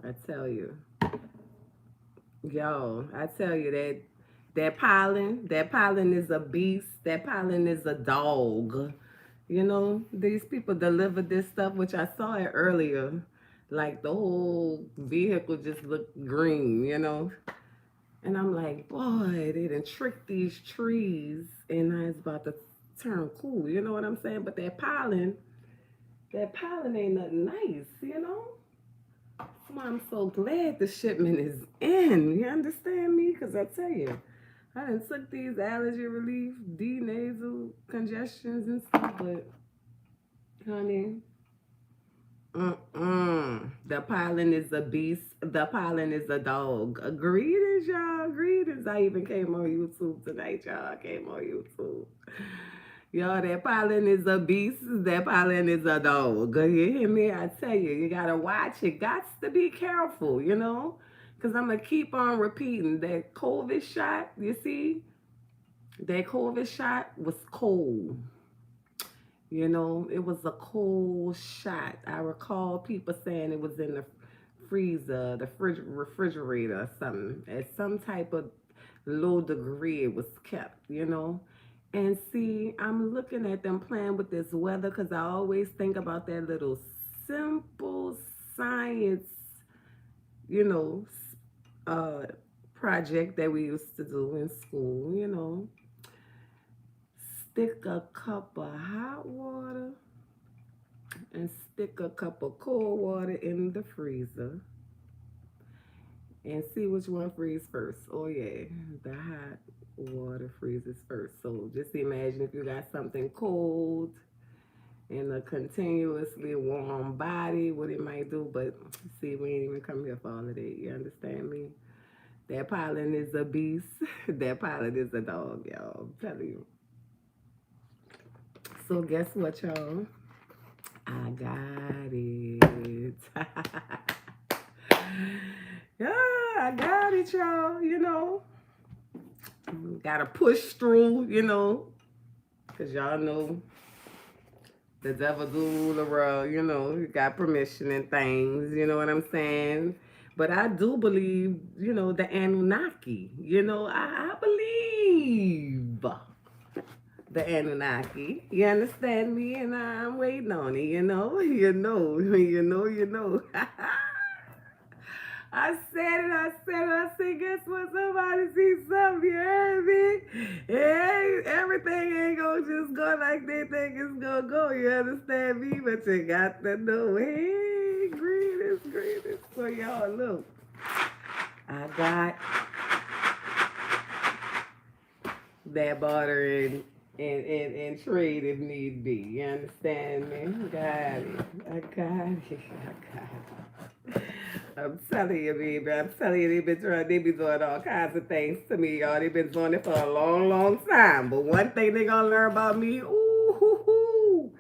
I tell you. Yo, I tell you that pollen is a beast. That pollen is a dog. You know, these people deliver this stuff, which I saw it earlier. Like the whole vehicle just looked green, you know. And I'm like, boy, they done tricked these trees, and now it's about to turn cool. You know what I'm saying? But that pollen ain't nothing nice, you know. That's why I'm so glad the shipment is in. You understand me? Because I tell you, I done took these allergy relief, D-nasal congestions and stuff, but honey, the pollen is a beast. The pollen is a dog. Greetings, y'all. Greetings. I even came on YouTube tonight, y'all. I came on YouTube. Y'all, that pollen is a beast. That pollen is a dog. You hear me? I tell you, you gotta watch it. Got to be careful, you know? Because I'm gonna keep on repeating that COVID shot, you see? That COVID shot was cold. You know, it was a cold shot. I recall people saying it was in the freezer, the refrigerator or something. At some type of low degree it was kept, you know. And see, I'm looking at them playing with this weather because I always think about that little simple science, you know, uh, project that we used to do in school, you know. Stick a cup of hot water and stick a cup of cold water in the freezer and see which one freezes first. Oh yeah, the hot water freezes first. So just imagine if you got something cold in a continuously warm body, what it might do. But see, we ain't even come here for all of that. You understand me? That pollen is a beast. That pollen is a dog, y'all. I'm telling you. So guess what, y'all? I got it. Yeah, I got it, y'all. You know, gotta push through, you know, because y'all know the devil do rule the world, you know, you got permission and things, you know what I'm saying? But I do believe, you know, the Anunnaki, you know, I believe the Anunnaki. You understand me? And I'm waiting on it, you know? You know, you know, you know. I said, guess what? Somebody see something, you heard me? Hey, everything ain't gonna just go like they think it's gonna go, you understand me? But you got to know, hey, greetings, greetings. So y'all, look, I got that barter and trade if need be. You understand me? Got it. I got it. I got it. I'm telling you, baby. I'm telling you, they be doing all kinds of things to me, y'all. They been doing it for a long, long time. But one thing they gonna learn about me, ooh, hoo, hoo.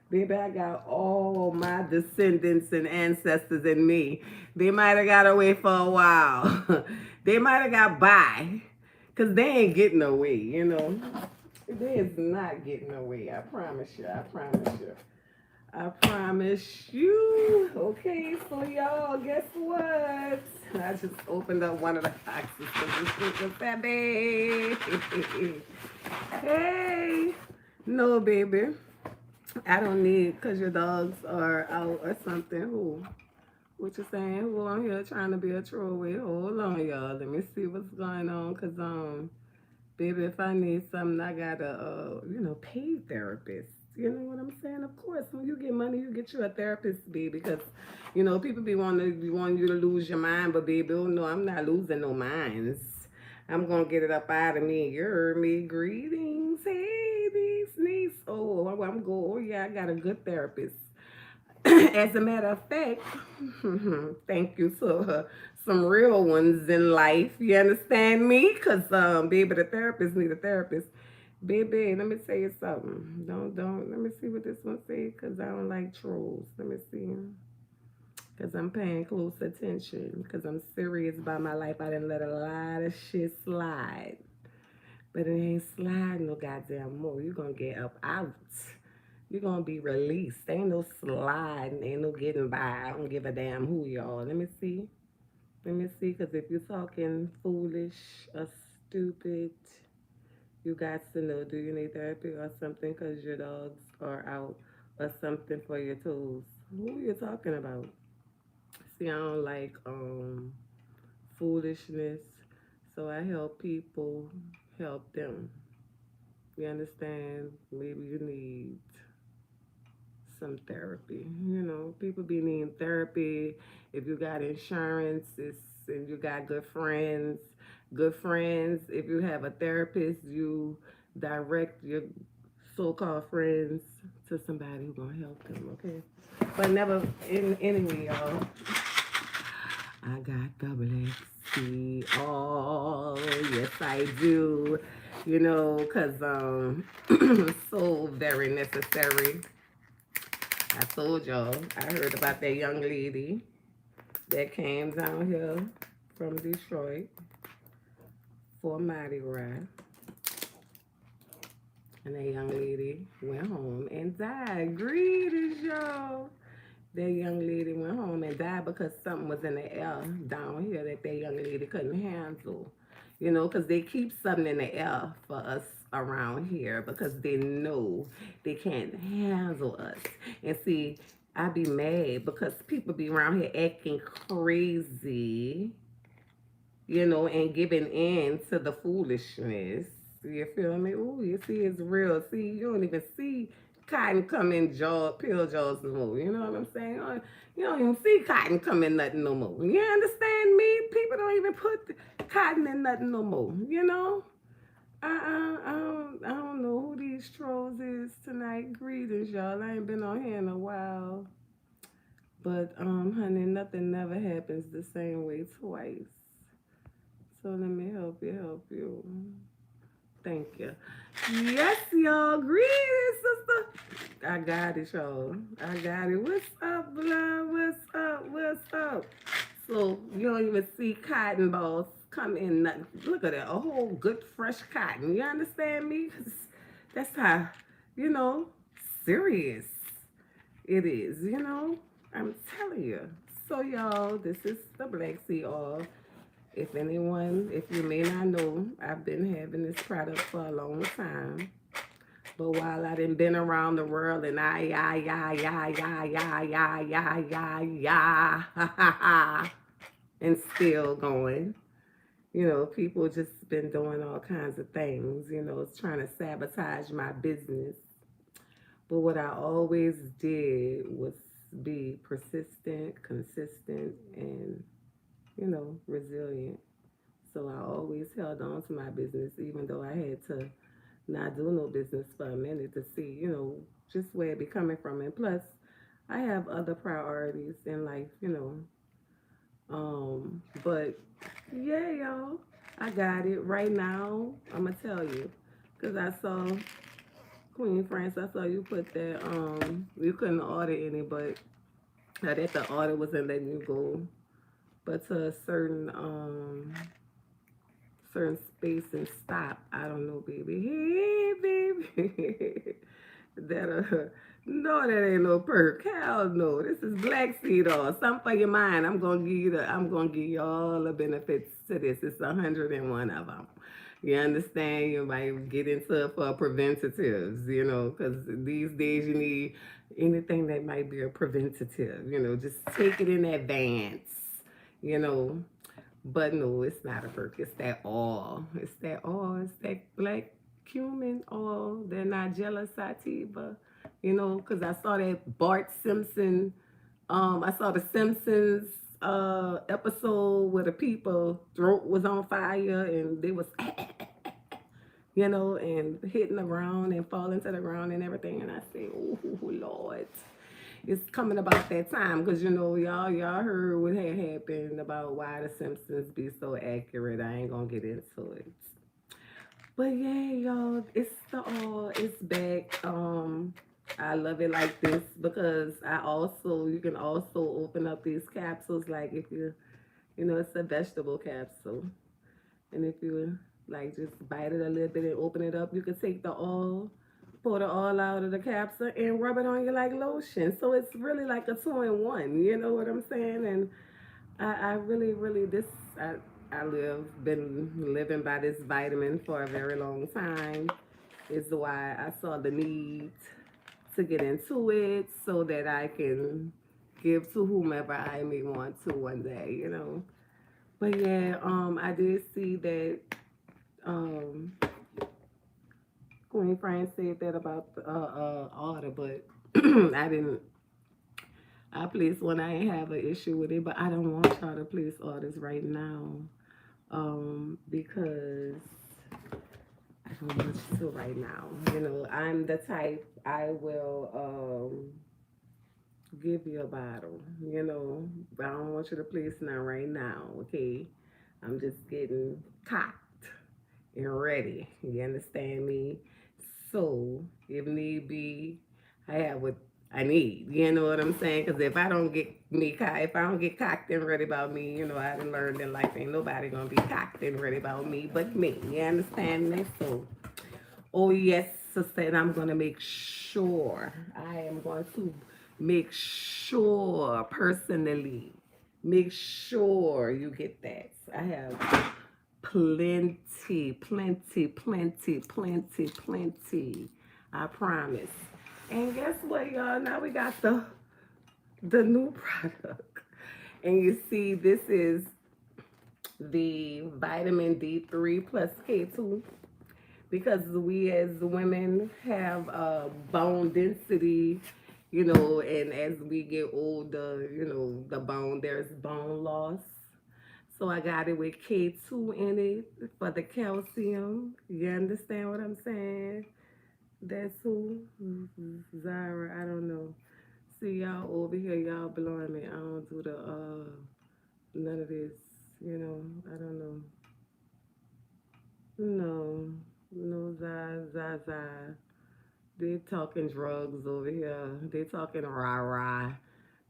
Baby, I got all my descendants and ancestors in me. They might have got away for a while. They might have got by. Because they ain't getting away, you know. They is not getting away. I promise you. I promise you. I promise you. Okay, so y'all, guess what? I just opened up one of the boxes because this is a baby. Hey. No, baby. I don't need because your dogs are out or something. Who? What you saying? Who on here trying to be a troll with? Hold on, y'all. Let me see what's going on. Cause baby, if I need something, I gotta pay therapist. You know what I'm saying? Of course, when you get money, you get you a therapist, baby. Because people be wanting you to lose your mind, but baby, oh no, I'm not losing no minds. I'm gonna get it up out of me. You heard me. Greetings, hey, niece. Oh, I'm going. Oh yeah, I got a good therapist. As a matter of fact, thank you to some real ones in life. You understand me? Because, baby, the therapist need a therapist. Baby, let me tell you something. Don't. Let me see what this one say because I don't like trolls. Let me see. Because I'm paying close attention. Because I'm serious about my life. I didn't let a lot of shit slide. But it ain't slide no goddamn more. You're going to get up out. You're gonna be released. Ain't no sliding, ain't no getting by. I don't give a damn who y'all. Let me see. Let me see, because if you're talking foolish or stupid, you got to know, do you need therapy or something because your dogs are out or something for your toes? Who are you talking about? See, I don't like foolishness, so I help people help them. You understand? Maybe you need some therapy. You know, people be needing therapy. If you got insurance, and you got good friends. If you have a therapist, you direct your so-called friends to somebody who's gonna help them. Okay, but never anyway, y'all. I got the black sea. Oh, yes, I do. You know, cause so very necessary. I told y'all, I heard about that young lady that came down here from Detroit for Mardi Gras. And that young lady went home and died. Greetings, y'all. That young lady went home and died because something was in the air down here that young lady couldn't handle. You know, because they keep something in the air for us around here because they know they can't handle us. And see, I be mad because people be around here acting crazy, you know, and giving in to the foolishness. You feel me? Ooh, you see, it's real. See, you don't even see cotton come in pill jaws no more. You know what I'm saying? You don't even see cotton come in nothing no more. You understand me? People don't even put cotton in nothing no more. You know? I don't know who these trolls is tonight. Greetings, y'all. I ain't been on here in a while. But honey, nothing never happens the same way twice. So let me help you. Thank you. Yes, y'all. Greetings, sister. I got it, y'all. I got it. What's up, love? What's up? What's up? So you don't even see cotton balls come in. Look at that. A whole good fresh cotton. You understand me? 'Cause that's how, you know, serious it is, you know? I'm telling you. So y'all, this is the Black Sea Oil. If you may not know, I've been having this product for a long time. But while I done been around the world and and still going, you know, people just been doing all kinds of things, you know, it's trying to sabotage my business. But what I always did was be persistent, consistent, and, you know, resilient. So I always held on to my business, even though I had to not do no business for a minute to see, you know, just where it be coming from. And plus, I have other priorities in life, you know. But yeah, y'all, I got it right now. I'ma tell you, cause I saw Queen France. I saw you put that. You couldn't order any, but that the order wasn't letting you go, but to a certain space and stop. I don't know, baby. Hey, baby. that no, that ain't no perk. Hell no. This is black seed oil. Something for your mind. I'm gonna give you all the benefits to this. It's 101 of them. You understand? You might get into it for preventatives, you know, because these days you need anything that might be a preventative, you know, just take it in advance, you know. But no, it's not a perk. It's that oil. It's that oil. It's that black cumin oil, that Nigella sativa. You know, because I saw that Bart Simpson. I saw the Simpsons episode where the people throat was on fire and they was you know, and hitting the ground and falling to the ground and everything. And I said, oh Lord, it's coming about that time because you know y'all heard what had happened about why the Simpsons be so accurate. I ain't gonna get into it, but yeah, y'all, it's it's back. I love it like this because you can also open up these capsules like if you know it's a vegetable capsule, and if you like just bite it a little bit and open it up, you can take the oil Pour the oil out of the capsule and rub it on you like lotion. So it's really like a two-in-one. You know what I'm saying? And I really, really, I, been living by this vitamin for a very long time. Is why I saw the need to get into it so that I can give to whomever I may want to one day, you know. But yeah, I did see that um Queen Fran said that about the order, but I didn't. I placed one. I ain't have an issue with it, but I don't want y'all to place orders right now, because I don't want you to right now. You know, I'm the type I will give you a bottle. You know, but I don't want you to place none right now. Okay, I'm just getting cocked and ready. You understand me? So, if need be, I have what I need. You know what I'm saying? Because if I don't get if I don't get cocked and ready about me, you know, I done learned in life ain't nobody gonna be cocked and ready about me but me. You understand me? So, oh yes, sister, and I'm gonna make sure. I am going to make sure personally. Make sure you get that. I have plenty, plenty, plenty, plenty, plenty. I promise. And guess what, y'all? Now we got the new product. And you see, this is the vitamin D3 plus K2, because we as women have bone density, you know, and as we get older, you know, there's bone loss. So I got it with K2 in it for the calcium. You understand what I'm saying? That's who? Zara, I don't know. See y'all over here, y'all blowing me. I don't do the none of this, you know. I don't know. No, no, za. They talking drugs over here. They talking rah rah.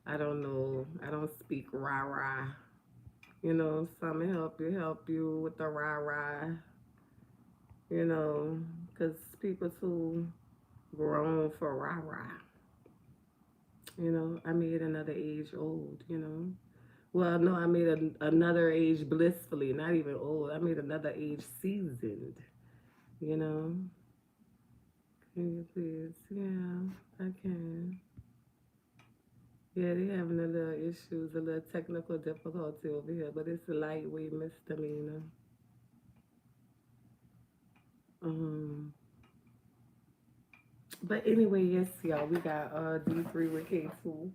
I don't know. I don't speak rah rah. You know, some help you with the rah rah. You know, because people too grown for rah rah. You know, I made another age old. You know, well, no, I made another age blissfully, not even old. I made another age seasoned. You know, can you please? Yeah, I can. Yeah, they having a little issues, a little technical difficulty over here, but it's a lightweight misdemeanor. Um, but anyway, yes, y'all, we got D3 with K2,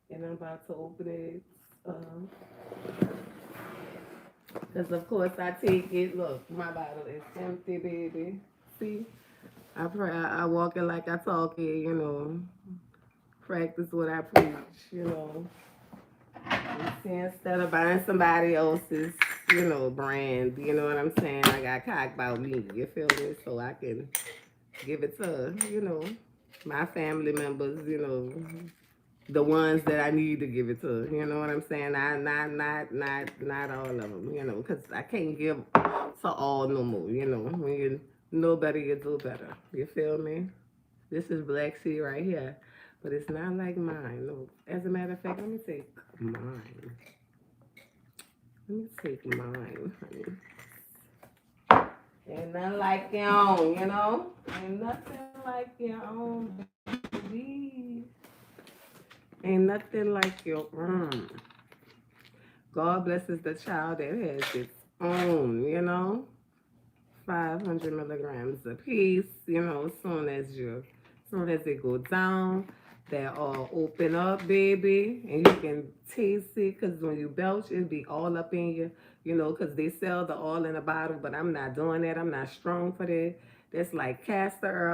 and I'm about to open it. Because of course I take it. Look, my bottle is empty, baby. See, I walk it like I talk it. You know, practice what I preach. You know. See, instead of buying somebody else's, you know, brand, you know what I'm saying? I got cock about me, you feel me? So I can give it to, you know, my family members, you know, the ones that I need to give it to, you know what I'm saying? Not all of them, you know, because I can't give to all no more, you know. When you know better, you do better. You feel me? This is Black Sea right here. But it's not like mine. No. As a matter of fact, let me take mine. Let me take mine, honey. Ain't nothing like your own, you know? Ain't nothing like your own, baby. Ain't nothing like your own. God blesses the child that has its own, you know? 500 milligrams a piece, you know, as soon as it go down, they all open up, baby, and you can taste it, because when you belch, it be all up in you, you know, because they sell the oil in a bottle, but I'm not doing that. I'm not strong for that. That's like castor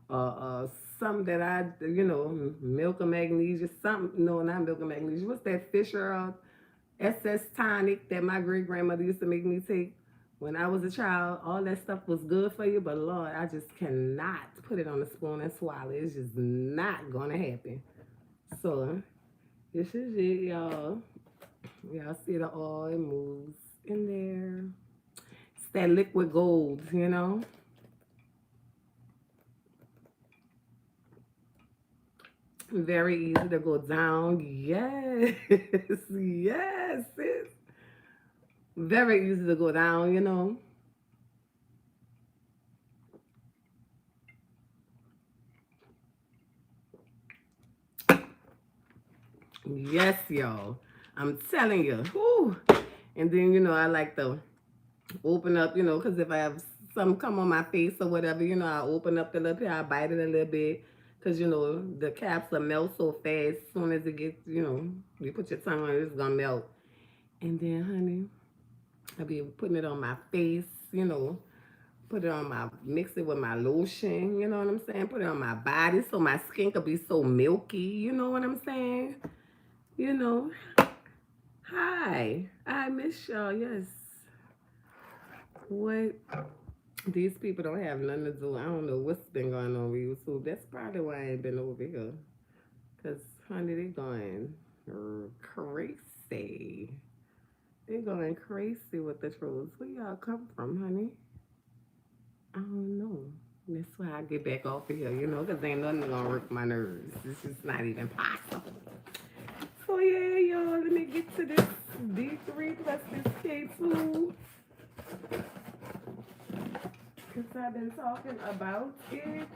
oil, something that you know, milk of magnesia, something, no, not milk of magnesia. What's that Fisher oil? SS tonic that my great grandmother used to make me take when I was a child. All that stuff was good for you, but Lord, I just cannot put it on a spoon and swallow. It's just not gonna happen. So this is it, y'all. Y'all see the oil, it moves in there. It's that liquid gold, you know. Very easy to go down. Yes. Yes. It's very easy to go down, you know. Yes, y'all. I'm telling you. Whew. And then, you know, I like to open up, you know, because if I have some come on my face or whatever, you know, I open up the lip here, I bite it a little bit. Because, you know, the caps will melt so fast. As soon as it gets, you know, you put your tongue on it, it's going to melt. And then, honey, I'll be putting it on my face, you know, put it on my, mix it with my lotion, you know what I'm saying? Put it on my body so my skin could be so milky, you know what I'm saying? You know, hi, I miss y'all, yes. What? These people don't have nothing to do. I don't know what's been going on with YouTube. That's probably why I ain't been over here. Because, honey, they going crazy. They going crazy with the trolls. Where y'all come from, honey? I don't know. That's why I get back off of here, you know, because ain't nothing gonna work my nerves. This is not even possible. So yeah, y'all, let me get to this D3 plus this K2. Because I've been talking about it.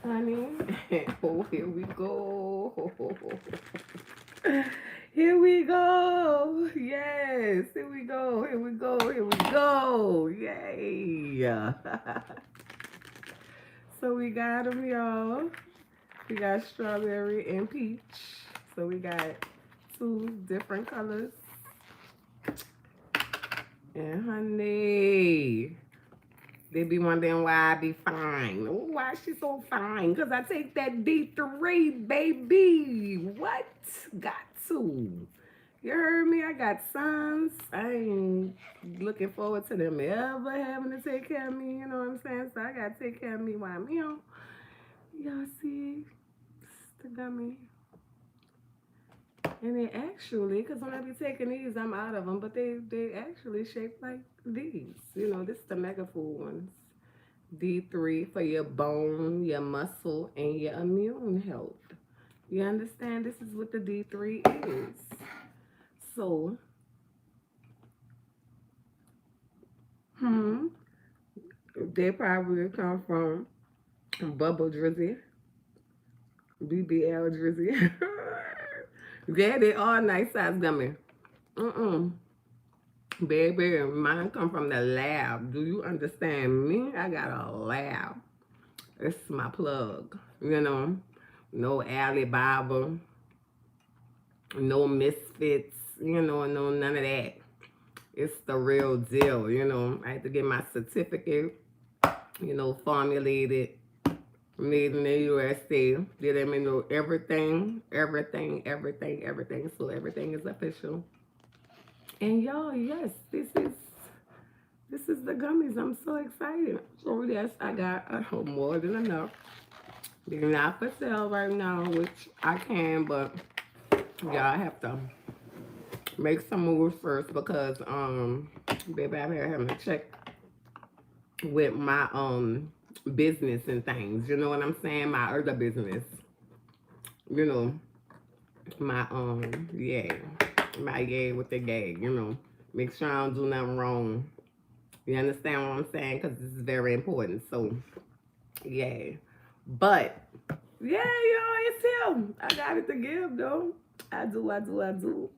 Honey. Oh, here we go. Here we go. Yes, here we go. Here we go. Here we go. Yay. So we got them, y'all. We got strawberry and peach. So we got two different colors. And honey, they be wondering why I be fine. Oh, why she so fine? Because I take that D3, baby. What? Got to. You heard me? I got sons. I ain't looking forward to them ever having to take care of me. You know what I'm saying? So I got to take care of me while I'm here. Y'all see? It's the gummy. And they actually, because when I be taking these, I'm out of them, but they actually shaped like these. You know, this is the mega food ones. D3 for your bone, your muscle, and your immune health. You understand? This is what the D3 is. So, they probably come from Bubble Drizzy, BBL Drizzy. Yeah, they all nice size gummy. Baby, mine come from the lab. Do you understand me? I got a lab. It's my plug. You know, no Alibaba, no misfits, you know, no none of that. It's the real deal, you know. I had to get my certificate, you know, formulated, made in the USA. Did them know everything, everything, everything, everything. So everything is official. And y'all, yes, this is the gummies. I'm so excited. So yes, I got more than enough. They're not for sale right now, which I can, but y'all have to make some moves first because baby, I'm here having to check with my business and things. You know what I'm saying? My other business. You know, my yeah. My yay with the gay, you know. Make sure I don't do nothing wrong. You understand what I'm saying? Because this is very important. So, yeah. But, yeah, y'all, it's him. I got it to give, though. I do, I do, I do.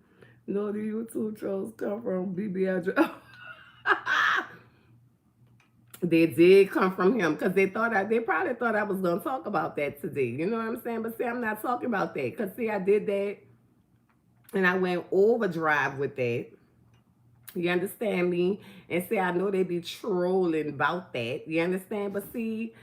No, the YouTube trolls come from BBL. They did come from him because they probably thought I was going to talk about that today. You know what I'm saying? But see, I'm not talking about that because see, I did that and I went overdrive with that. You understand me? And see, I know they be trolling about that. You understand? But see,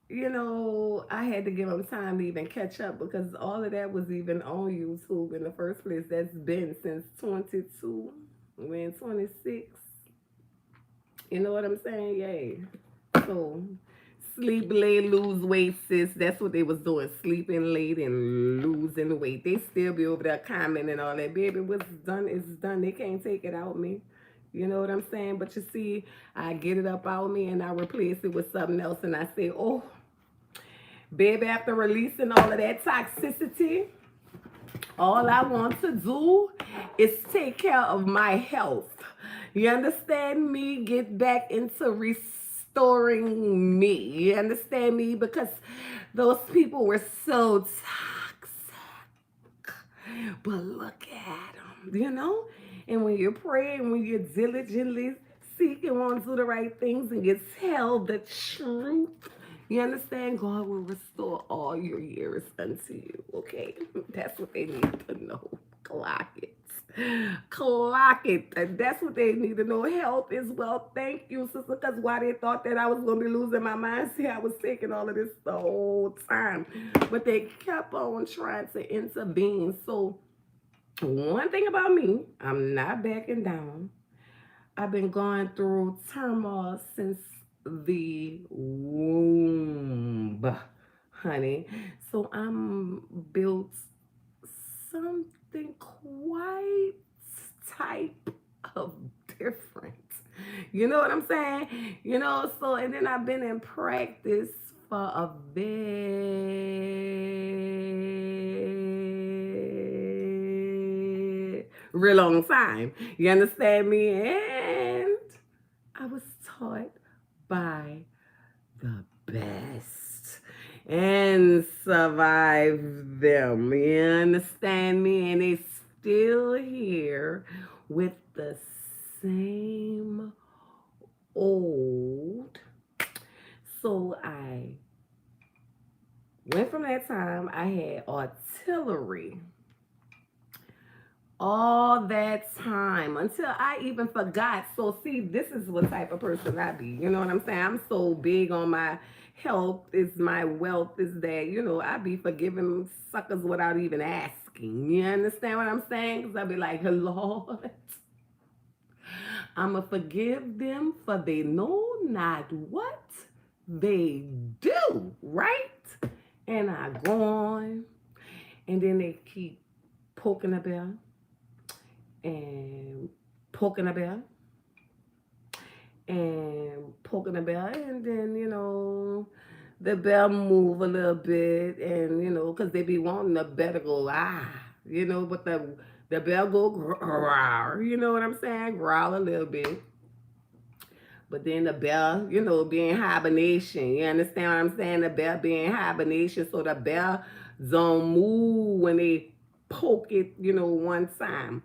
you know, I had to give them time to even catch up because all of that was even on YouTube in the first place. That's been since 22. We're in 26. You know what I'm saying? Yay. So, sleep late, lose weight, sis. That's what they was doing. Sleeping late and losing weight. They still be over there commenting all that. Baby, what's done is done. They can't take it out me. You know what I'm saying? But you see, I get it up out me and I replace it with something else. And I say, oh, Baby, after releasing all of that toxicity, all I want to do is take care of my health. You understand me? Get back into restoring me. You understand me? Because those people were so toxic. But look at them, you know? And when you pray and when you diligently seek and want to do the right things and you tell the truth, you understand? God will restore all your years unto you, okay? That's what they need to know. Clock it. Clock it. And that's what they need to know. Health is wealth. Thank you, sister, because why they thought that I was going to be losing my mind. See, I was taking all of this the whole time. But they kept on trying to intervene. So one thing about me, I'm not backing down. I've been going through turmoil since the womb, honey. So I'm built something quite type of different. You know what I'm saying? You know, so and then I've been in practice for a very long time. You understand me? And I was taught by the best and survived them. You understand me? And they still here with the same old. So I went from that time. I had artillery all that time until I even forgot. So see, this is what type of person I be. You know what I'm saying? I'm so big on my health is my wealth is that, you know, I be forgiving suckers without even asking. You understand what I'm saying? Because I be like, Lord, I'ma forgive them for they know not what they do, right? And I go on, and then they keep poking the bell and poking a bell and poking a bell, and then, you know, the bell move a little bit, and, you know, because they be wanting the bell to go, you know, but the bell go growl, you know what I'm saying? Growl a little bit. But then the bell, you know, being hibernation. You understand what I'm saying? The bell being hibernation, so the bell don't move when they poke it, you know, one time.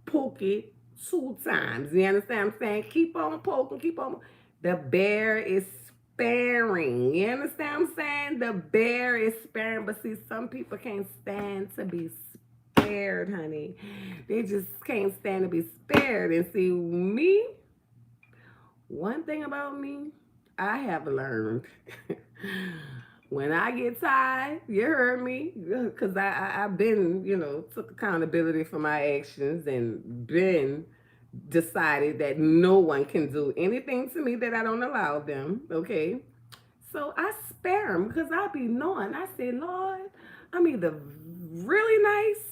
Poke it 2 times. You understand what I'm saying? Keep on poking, keep on. The bear is sparing. You understand what I'm saying? The bear is sparing. But see, some people can't stand to be spared, honey. They just can't stand to be spared. And see, me, one thing about me, I have learned. When I get tired, you heard me, because I've been, you know, took accountability for my actions and been decided that no one can do anything to me that I don't allow them, okay? So I spare them because I be knowing. I say, Lord, I'm either really nice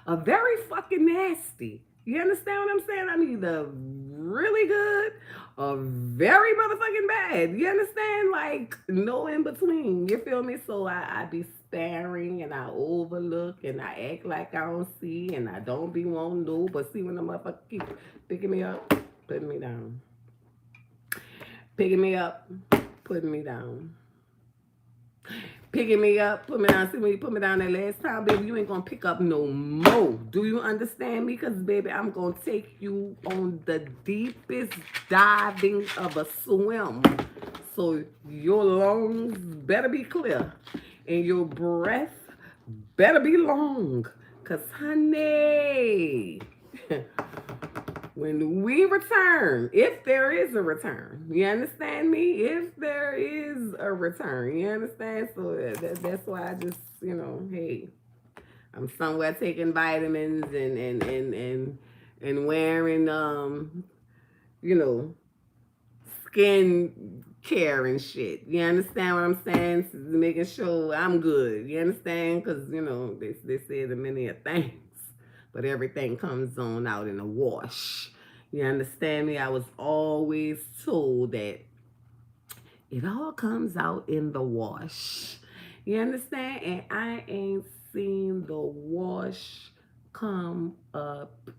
or very fucking nasty. You understand what I'm saying? I'm either really good or very motherfucking bad. You understand? Like, no in between. You feel me? So I be sparing and I overlook and I act like I don't see and I don't be wanting to. But see, when the motherfucker keep picking me up, putting me down. Picking me up, putting me down. Picking me up, put me down. See, when you put me down that last time, baby, you ain't gonna pick up no more. Do you understand me? Because, baby, I'm gonna take you on the deepest diving of a swim. So your lungs better be clear and your breath better be long. Because, honey, when we return, if there is a return, you understand me? If there is a return, you understand? So that's why I just, you know, hey, I'm somewhere taking vitamins and wearing you know, skin care and shit. You understand what I'm saying? Making sure I'm good. You understand? Because, you know, they say the many a things, but everything comes on out in a wash. You understand me? I was always told that it all comes out in the wash. You understand? And I ain't seen the wash come up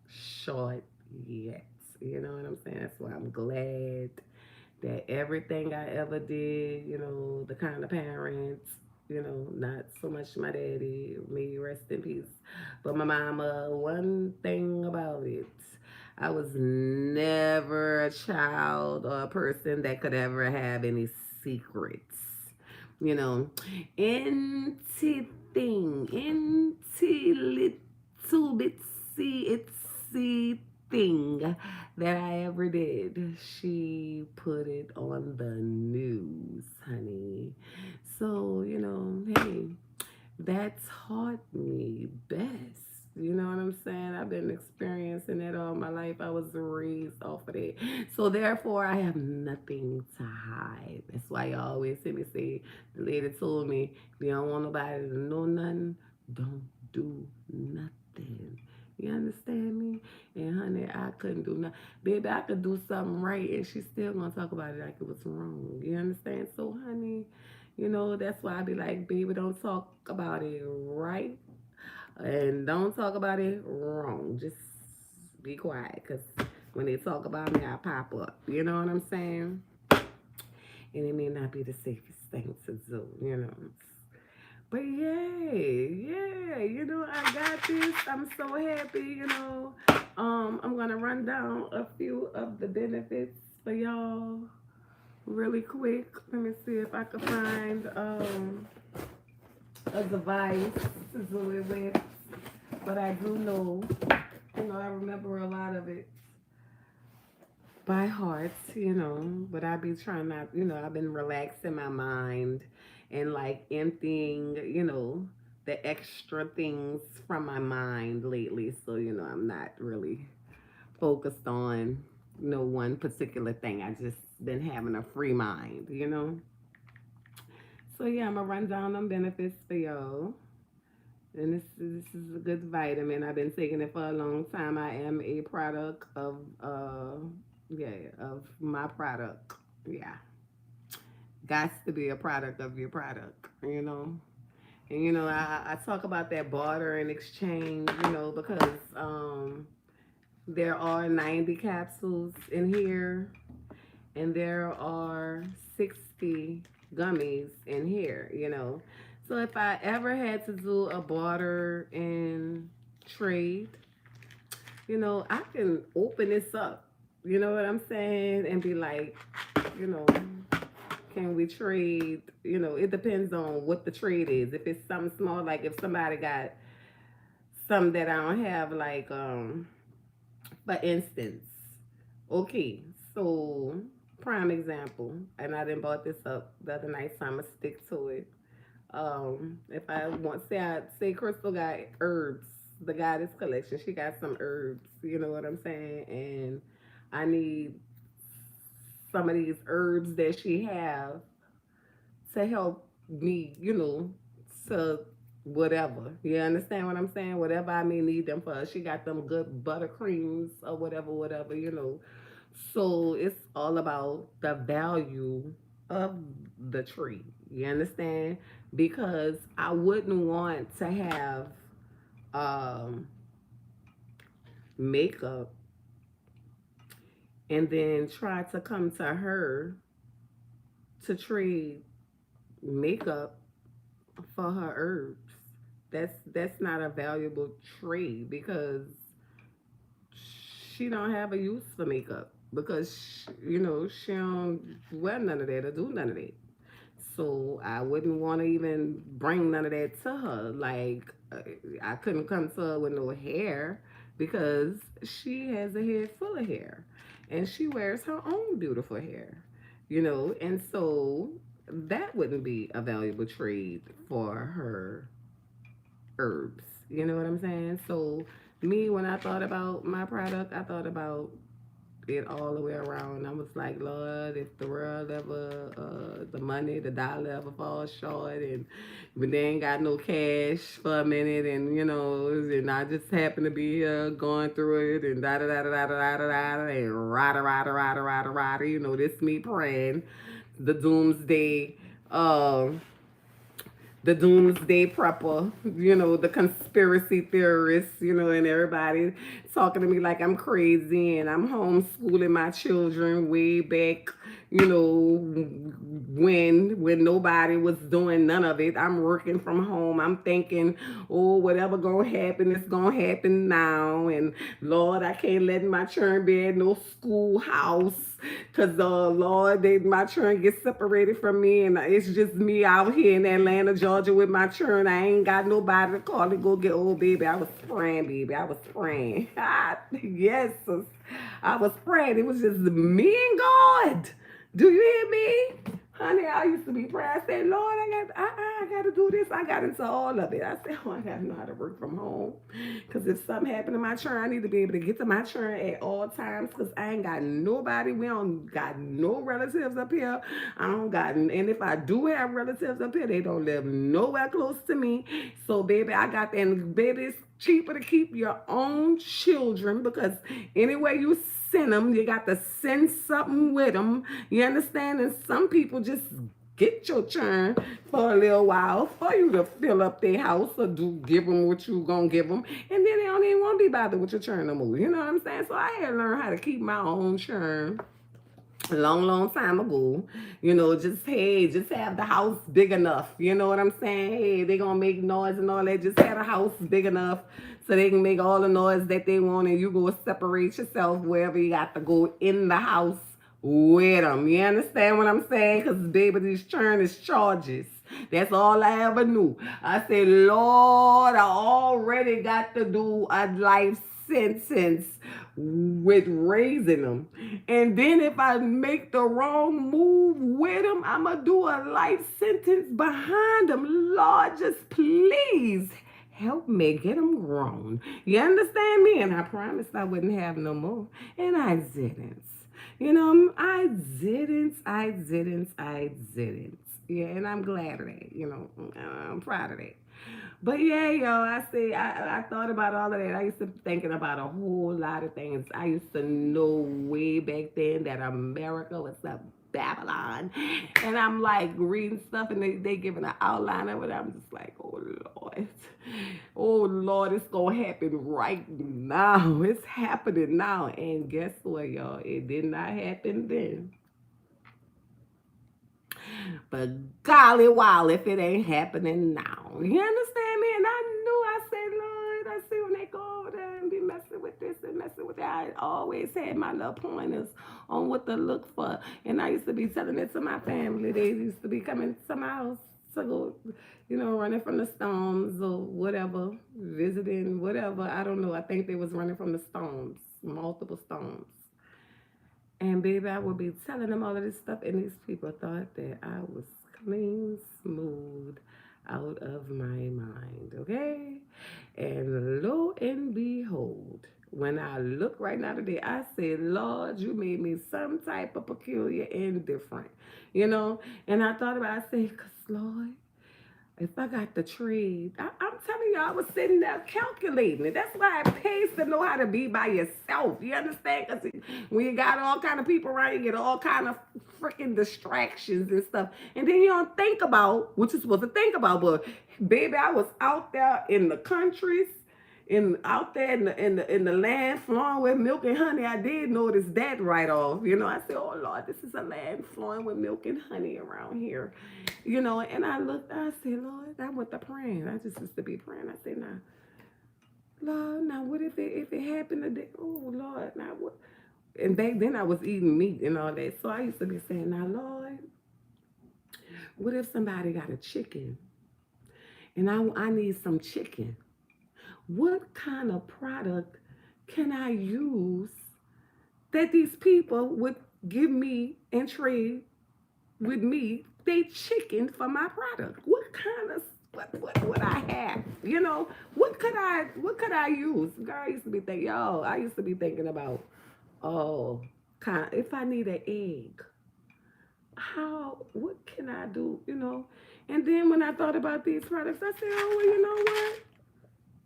short yet. You know what I'm saying? That's why I'm glad that everything I ever did, the kind of parents, not so much my daddy, may rest in peace, but my mama, one thing about it, I was never a child or a person that could ever have any secrets. You know, into into little bitsy thing that I ever did, she put it on the news, honey. So, hey, that taught me best. You know what I'm saying? I've been experiencing it all my life. I was raised off of it. So therefore I have nothing to hide. That's why you always hear me say, the lady told me, if you don't want nobody to know nothing, don't do nothing. You understand me? And honey, I couldn't do nothing. Baby, I could do something right and she's still gonna talk about it like it was wrong. You understand? So honey, that's why I be like, baby, don't talk about it right and don't talk about it wrong. Just be quiet, because when they talk about me, I pop up. You know what I'm saying? And it may not be the safest thing to do. But yeah, I got this. I'm so happy. I'm gonna run down a few of the benefits for y'all really quick. Let me see if I can find a device to do it with. But I do know, I remember a lot of it by heart. But I be trying not, I've been relaxing my mind and like emptying, the extra things from my mind lately. So, I'm not really focused on no one particular thing. I just been having a free mind. So yeah, I'm gonna run down them benefits for y'all. And this is a good vitamin. I've been taking it for a long time. I am a product of of my product. Yeah. Got to be a product of your product. And I talk about that barter and exchange, because there are 90 capsules in here and there are 60 gummies in here. So if I ever had to do a barter and trade, I can open this up. You know what I'm saying? And be like, you know, can we trade? It depends on what the trade is. If it's something small, like if somebody got something that I don't have, like for instance, okay, so prime example, and I didn't bought this up the other night, so I'ma stick to it. If I want, say Crystal got herbs, the goddess collection, she got some herbs. You know what I'm saying? And I need some of these herbs that she have to help me, to whatever. You understand what I'm saying? Whatever I may need them for. She got them good buttercreams or whatever. So it's all about the value of the tree. You understand? Because I wouldn't want to have um, makeup and then try to come to her to trade makeup for her herbs. That's not a valuable trade because she don't have a use for makeup because she don't wear none of that or do none of that. So I wouldn't want to even bring none of that to her. Like I couldn't come to her with no hair because she has a head full of hair, and she wears her own beautiful hair. And so that wouldn't be a valuable trade for her herbs. You know what I'm saying? So me, when I thought about my product, I thought about it all the way around. I was like, Lord, if the world ever, the money, the dollar ever falls short, and we they ain't got no cash for a minute, and I just happen to be here going through it, and da da da da da da da da, and rada rada rada rada rada. This me praying the doomsday. Um, the doomsday prepper, the conspiracy theorists, and everybody talking to me like I'm crazy and I'm homeschooling my children way back, when nobody was doing none of it. I'm working from home. I'm thinking, oh, whatever gonna happen, it's gonna happen now. And Lord, I can't let my children be at no schoolhouse. Cause Lord, my children get separated from me, and it's just me out here in Atlanta, Georgia, with my children. I ain't got nobody to call to go get old baby. I was praying, baby. I was praying. Yes, sis. I was praying. It was just me and God. Do you hear me? Honey, I used to be praying. I said, Lord, I got to do this. I got into all of it. I said, oh, I got to know how to work from home. Because if something happened to my children, I need to be able to get to my children at all times, because I ain't got nobody. We don't got no relatives up here. I don't got, and if I do have relatives up here, they don't live nowhere close to me. So, baby, I got that. And, baby, it's cheaper to keep your own children, because anyway you send them, you got to send something with them. You understand? And some people just get your churn for a little while for you to fill up their house or give them what you gonna give them, and then they don't even want to be bothered with your churn no more. You know what I'm saying? So I had to learn how to keep my own churn a long time ago. Just have the house big enough. You know what I'm saying? Hey, they gonna make noise and all that. Just have a house big enough so they can make all the noise that they want, and you go separate yourself wherever you got to go in the house with them. You understand what I'm saying? Because, baby, these churn is charges. That's all I ever knew. I said, Lord, I already got to do a life sentence with raising them. And then if I make the wrong move with them, I'm going to do a life sentence behind them. Lord, just please help me get them grown. You understand me? And I promised I wouldn't have no more. And I didn't. I didn't. Yeah, and I'm glad of that. I'm proud of that. But yeah, I thought about all of that. I used to be thinking about a whole lot of things. I used to know way back then that America was a Babylon. And I'm like reading stuff, and they giving an outline of it. I'm just like, oh Lord. Oh Lord, it's gonna happen right now. It's happening now. And guess what, y'all? It did not happen then. But golly wow, if it ain't happening now. You understand me? And I said, Lord, I see when they go over there and be messing with this and messing with that. I always had my little pointers on what to look for. And I used to be telling it to my family. They used to be coming to my house to go, running from the storms or whatever, visiting, whatever. I don't know. I think they was running from the storms, multiple storms. And baby, I would be telling them all of this stuff, and these people thought that I was clean, smooth, out of my mind, okay? And lo and behold, when I look right now today, I said, Lord, you made me some type of peculiar and different, And I thought about it, I said, because Lord, if I got the trade, I'm telling you, I was sitting there calculating it. That's why it pays to know how to be by yourself. You understand? Because when you got all kind of people around, you get all kind of freaking distractions and stuff. And then you don't think about what you're supposed to think about. But baby, I was out there in the countries, out there in the land flowing with milk and honey. I did notice that right off. I said, oh Lord, this is a land flowing with milk and honey around here. And I looked, I said, Lord, I went to praying. I just used to be praying. I said, now, Lord, now what if it happened today? Oh Lord, now what? And back then I was eating meat and all that. So I used to be saying, now Lord, what if somebody got a chicken and I need some chicken? What kind of product can I use that these people would give me and trade with me they chicken for my product? What kind of what would I have? What could I use? Girl, I used to be thinking about if I need an egg, what can I do? And then when I thought about these products, I said, oh well, you know what?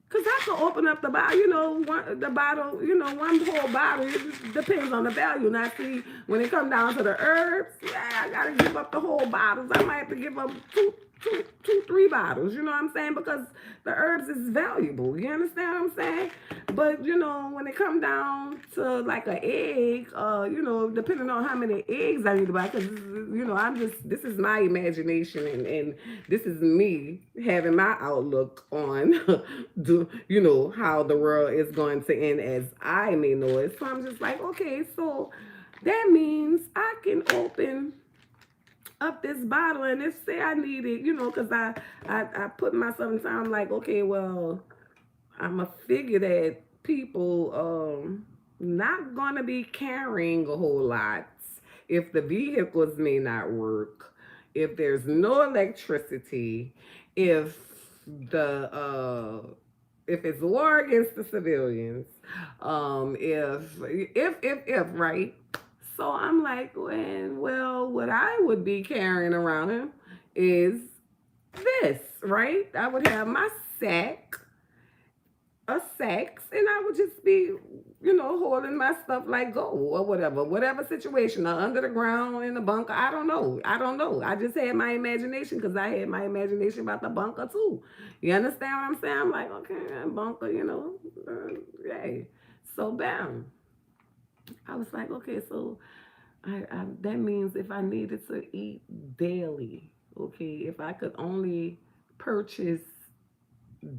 Because I could open up the bottle, one whole bottle. It depends on the value. Now, see, when it comes down to the herbs, yeah, I got to give up the whole bottles. I might have to give up three bottles. You know what I'm saying? Because the herbs is valuable. You understand what I'm saying? But you know, when it come down to like an egg, you know, depending on how many eggs I need to buy, because you know, this is my imagination, and this is me having my outlook on, you know, how the world is going to end as I may know it. So I'm just like, okay, so that means I can open up this bottle, and if say I need it, you know, because I put myself in time like, okay, well, I'm a figure that people not gonna be carrying a whole lot if the vehicles may not work, if there's no electricity, if the if it's war against the civilians, if right. So I'm like, well, what I would be carrying around is this, right? I would have my sack of sacks, and I would just be, you know, holding my stuff like go or whatever situation, or under the ground in the bunker. I don't know. I just had my imagination because I had my imagination about the bunker too. You understand what I'm saying? I'm like, okay, bunker, you know, yay. So bam. I was like, okay, so that means if I needed to eat daily, okay, if I could only purchase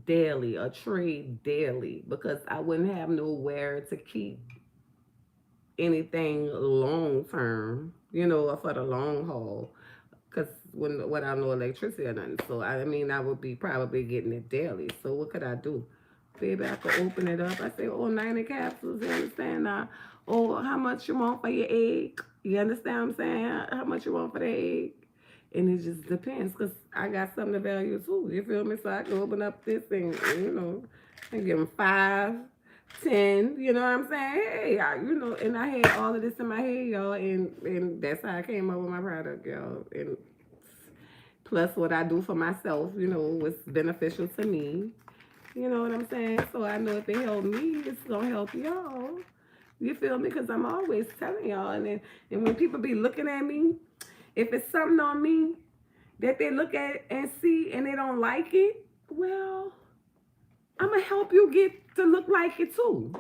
daily or trade daily, because I wouldn't have nowhere to keep anything long term, you know, or for the long haul. Because without no electricity or nothing. So, I mean, I would be probably getting it daily. So, what could I do? Baby, I could open it up. I say, oh, 90 capsules, you understand now? Oh, how much you want for your egg? You understand what I'm saying? How much you want for the egg? And it just depends, because I got something to value too. You feel me? So I can open up this thing, you know, and give them 5, 10, you know what I'm saying? Hey, you know, and I had all of this in my head, y'all, and that's how I came up with my product, y'all. And plus what I do for myself, you know, was beneficial to me. You know what I'm saying? So I know if it help me, it's gonna help y'all. You feel me? Because I'm always telling y'all, and when people be looking at me, if it's something on me that they look at and see and they don't like it, well, I'm gonna help you get to look like it too.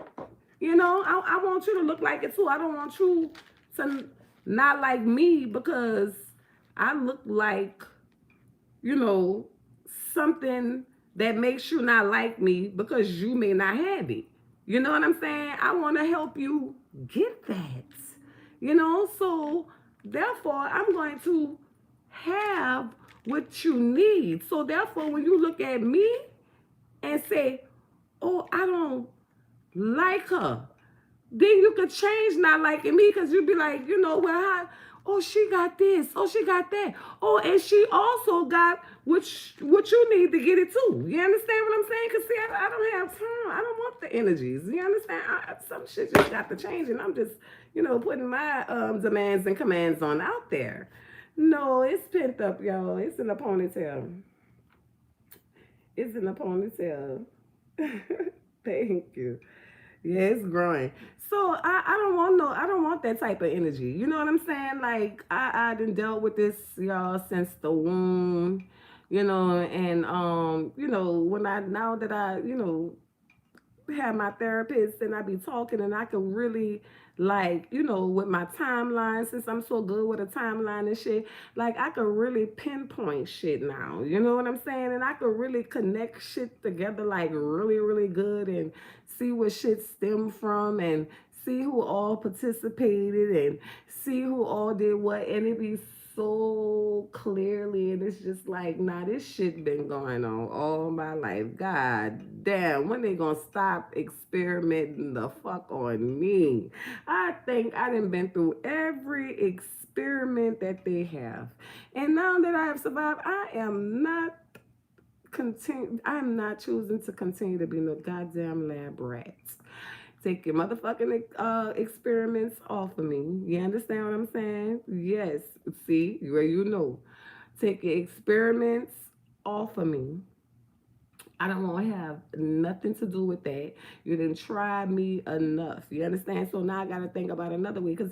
You know, I want you to look like it too. I don't want you to not like me because I look like, you know, something that makes you not like me because you may not have it. You know what I'm saying? I want to help you get that. You know, so therefore I'm going to have what you need. So therefore when you look at me and say, oh, I don't like her, then you could change not liking me, because you'd be like, you know, well, oh, she got this, oh, she got that, oh, and she also got what you need to get it too. You understand what I'm saying? Because see, I don't have time. I don't want the energies. You understand? Some shit just got to change, and I'm just, you know, putting my demands and commands on out there. No, it's pent up, y'all. It's in a ponytail. It's in a ponytail. Thank you. Yeah, it's growing. So I don't want that type of energy. You know what I'm saying? Like I done dealt with this, y'all, since the womb, you know, and you know, now that I, you know, have my therapist and I be talking, and I can really, like, you know, with my timeline, since I'm so good with a timeline and shit, like I can really pinpoint shit now. You know what I'm saying? And I can really connect shit together like really, really good, and see where shit stem from, and see who all participated, and see who all did what, and it be so clearly, and it's just like, nah, this shit been going on all my life. God damn, when they gonna stop experimenting the fuck on me? I think I done been through every experiment that they have, and now that I have survived, I am not choosing to continue to be no goddamn lab rat. Take your motherfucking experiments off of me. You understand what I'm saying? Yes. See, where you know. Take your experiments off of me. I don't want to have nothing to do with that. You didn't try me enough. You understand? So now I got to think about another way, because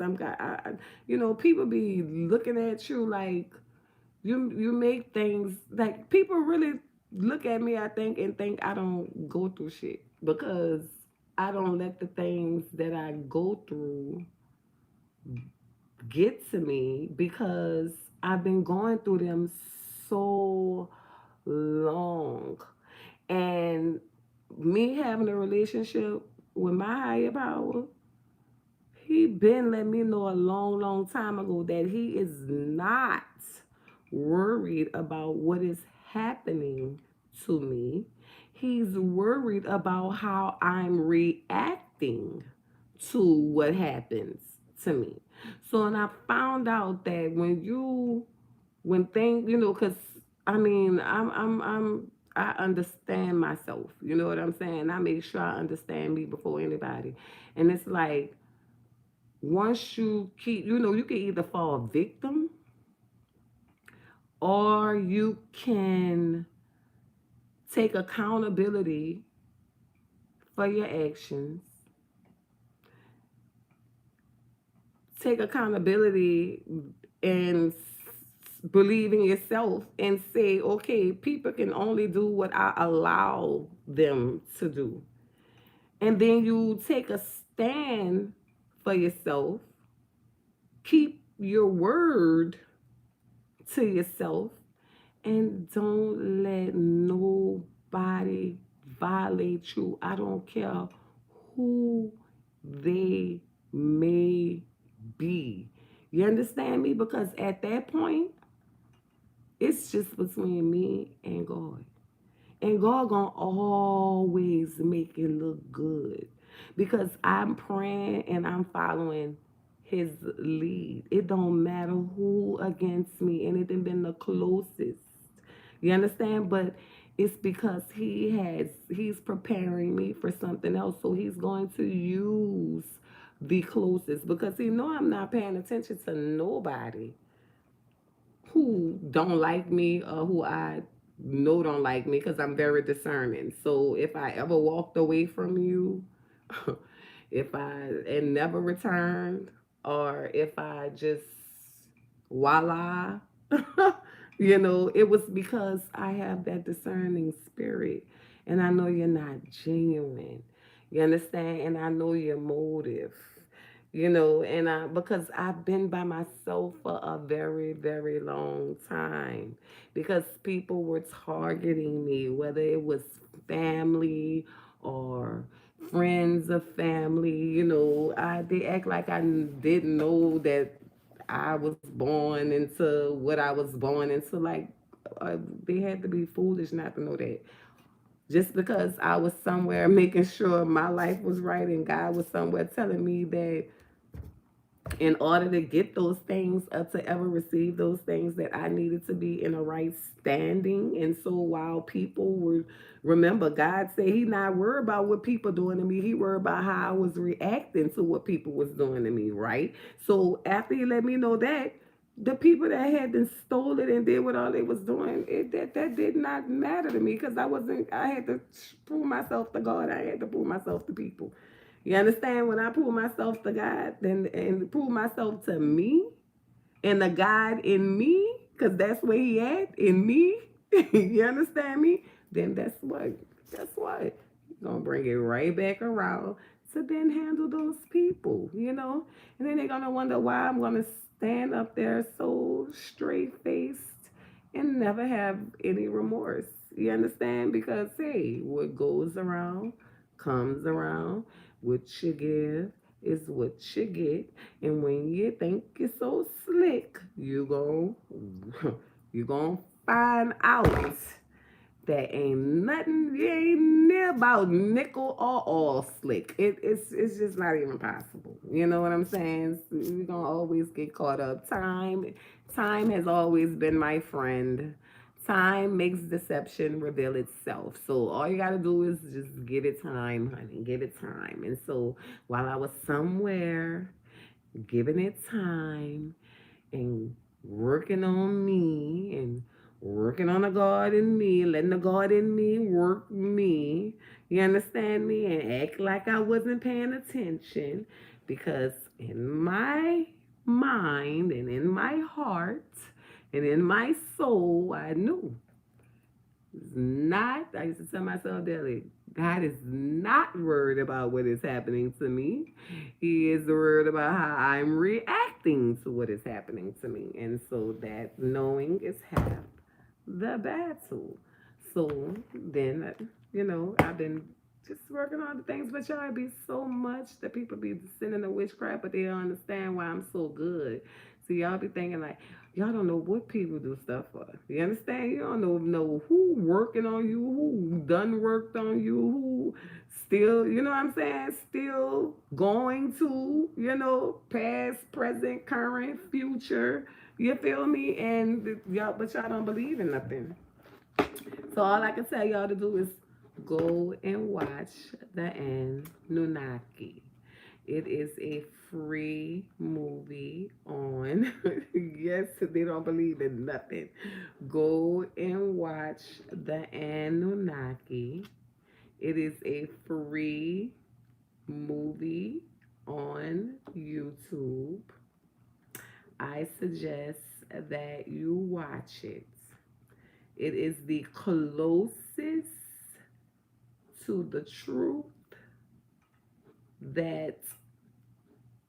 you know, people be looking at you like, You make things like people really look at me, I think, and think I don't go through shit because I don't let the things that I go through get to me because I've been going through them so long. And me having a relationship with my higher power, he been let me know a long, long time ago that he is not worried about what is happening to me. He's worried about how I'm reacting to what happens to me. So, and I found out that when things, because I mean, I understand myself. You know what I'm saying? I make sure I understand me before anybody. And it's like, once you keep, you can either fall victim or you can take accountability for your actions, take accountability and believe in yourself and say, okay, people can only do what I allow them to do. And then you take a stand for yourself, keep your word to yourself, and don't let nobody violate you. I don't care who they may be. You understand me? Because at that point, it's just between me and God. And God gonna always make it look good. Because I'm praying and I'm following his lead. It don't matter who against me, and it done been the closest. You understand? But it's because he's preparing me for something else. So he's going to use the closest because he know I'm not paying attention to nobody who don't like me or who I know don't like me because I'm very discerning. So if I ever walked away from you, if I and never returned, or if I just voila, it was because I have that discerning spirit and I know you're not genuine. You understand? And I know your motive. And because I've been by myself for a very, very long time because people were targeting me, whether it was family or friends of family. They act like I didn't know that I was born into what I was born into. Like, they had to be foolish not to know that. Just because I was somewhere making sure my life was right and God was somewhere telling me that in order to get those things, to ever receive those things, that I needed to be in a right standing. And so while people were, remember, God said he not worried about what people doing to me. He worried about how I was reacting to what people was doing to me, right? So after he let me know that, the people that had been stole it and did what all they was doing, that did not matter to me because I had to prove myself to God. I had to prove myself to people. You understand? When I prove myself to God and prove myself to me and the God in me, because that's where he at, in me. You understand me? Then that's what. You're gonna bring it right back around to then handle those people. And then they're gonna wonder why I'm gonna stand up there so straight faced and never have any remorse. You understand? Because hey, what goes around comes around. What you give is what you get. And when you think you're so slick, you gonna find out that ain't nothing, you ain't near about nickel or all slick. It's just not even possible. You know what I'm saying? We're gonna always get caught up. Time has always been my friend. Time makes deception reveal itself. So all you gotta do is just give it time, honey. Give it time. And so while I was somewhere giving it time and working on me and working on the God in me, letting the God in me work me. You understand me? And act like I wasn't paying attention because in my mind and in my heart And in my soul, I knew it's not, I used to tell myself daily, God is not worried about what is happening to me. He is worried about how I'm reacting to what is happening to me. And so that knowing is half the battle. So then, I've been just working on the things, but y'all be so much that people be sending the witchcraft, but they don't understand why I'm so good. So y'all be thinking like, y'all don't know what people do stuff for. You understand? You don't know who working on you, who done worked on you, who still, you know what I'm saying? Still going to, past, present, current, future. You feel me? And y'all, but y'all don't believe in nothing. So all I can tell y'all to do is go and watch the Anunnaki. It is a free movie on. Yes, they don't believe in nothing. Go and watch the Anunnaki. It is a free movie on YouTube. I suggest that you watch it. It is the closest to the truth that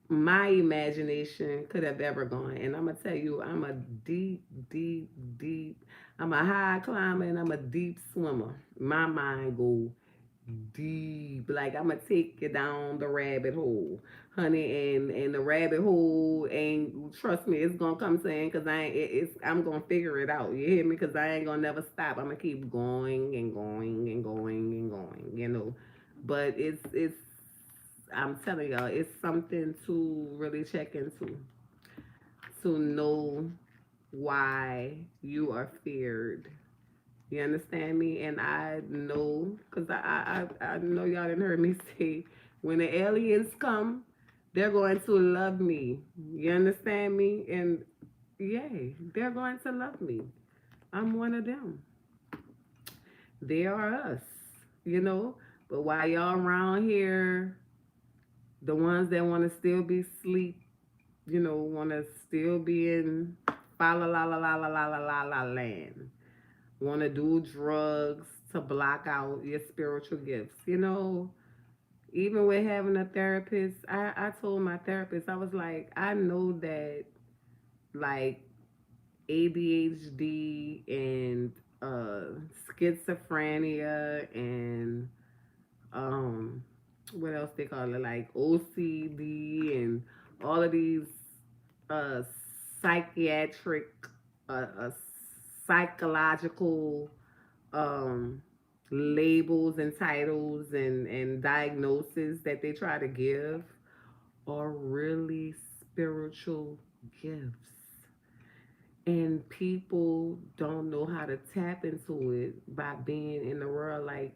my imagination could have ever gone. And I'm gonna tell you, I'm a deep, deep, deep. I'm a high climber and I'm a deep swimmer. My mind go deep. Like I'm gonna take you down the rabbit hole, honey. And the rabbit hole ain't, trust me, it's gonna come to an end because I'm gonna figure it out. You hear me? Because I ain't gonna never stop. I'm gonna keep going and going and going and going. But it's I'm telling y'all, it's something to really check into to know why you are feared. You understand me? And I know, because I know y'all didn't heard me say, when the aliens come, they're going to love me. You understand me? And yay, they're going to love me. I'm one of them. They are us, you know? But while y'all around here, the ones that want to still be asleep, want to still be in fa la la la la la la la la land, want to do drugs to block out your spiritual gifts. Even with having a therapist, I told my therapist, I was like, I know that like ADHD and schizophrenia and um what else they call it, like OCD and all of these uh psychiatric psychological um labels and titles and diagnoses that they try to give are really spiritual gifts, and people don't know how to tap into it by being in the world. Like,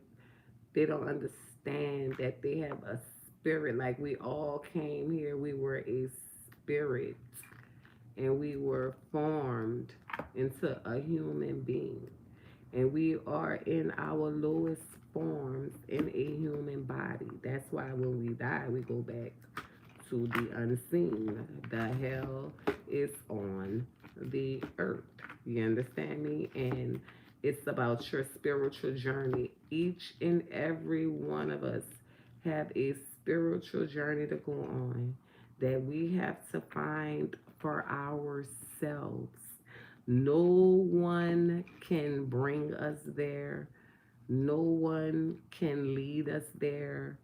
they don't understand that they have a spirit. Like, we all came here, we were a spirit, and we were formed into a human being. And we are in our lowest forms in a human body. That's why when we die, we go back to the unseen. The hell is on the earth. You understand me? And it's about your spiritual journey. Each and every one of us have a spiritual journey to go on that we have to find for ourselves. No one can bring us there. No one can lead us there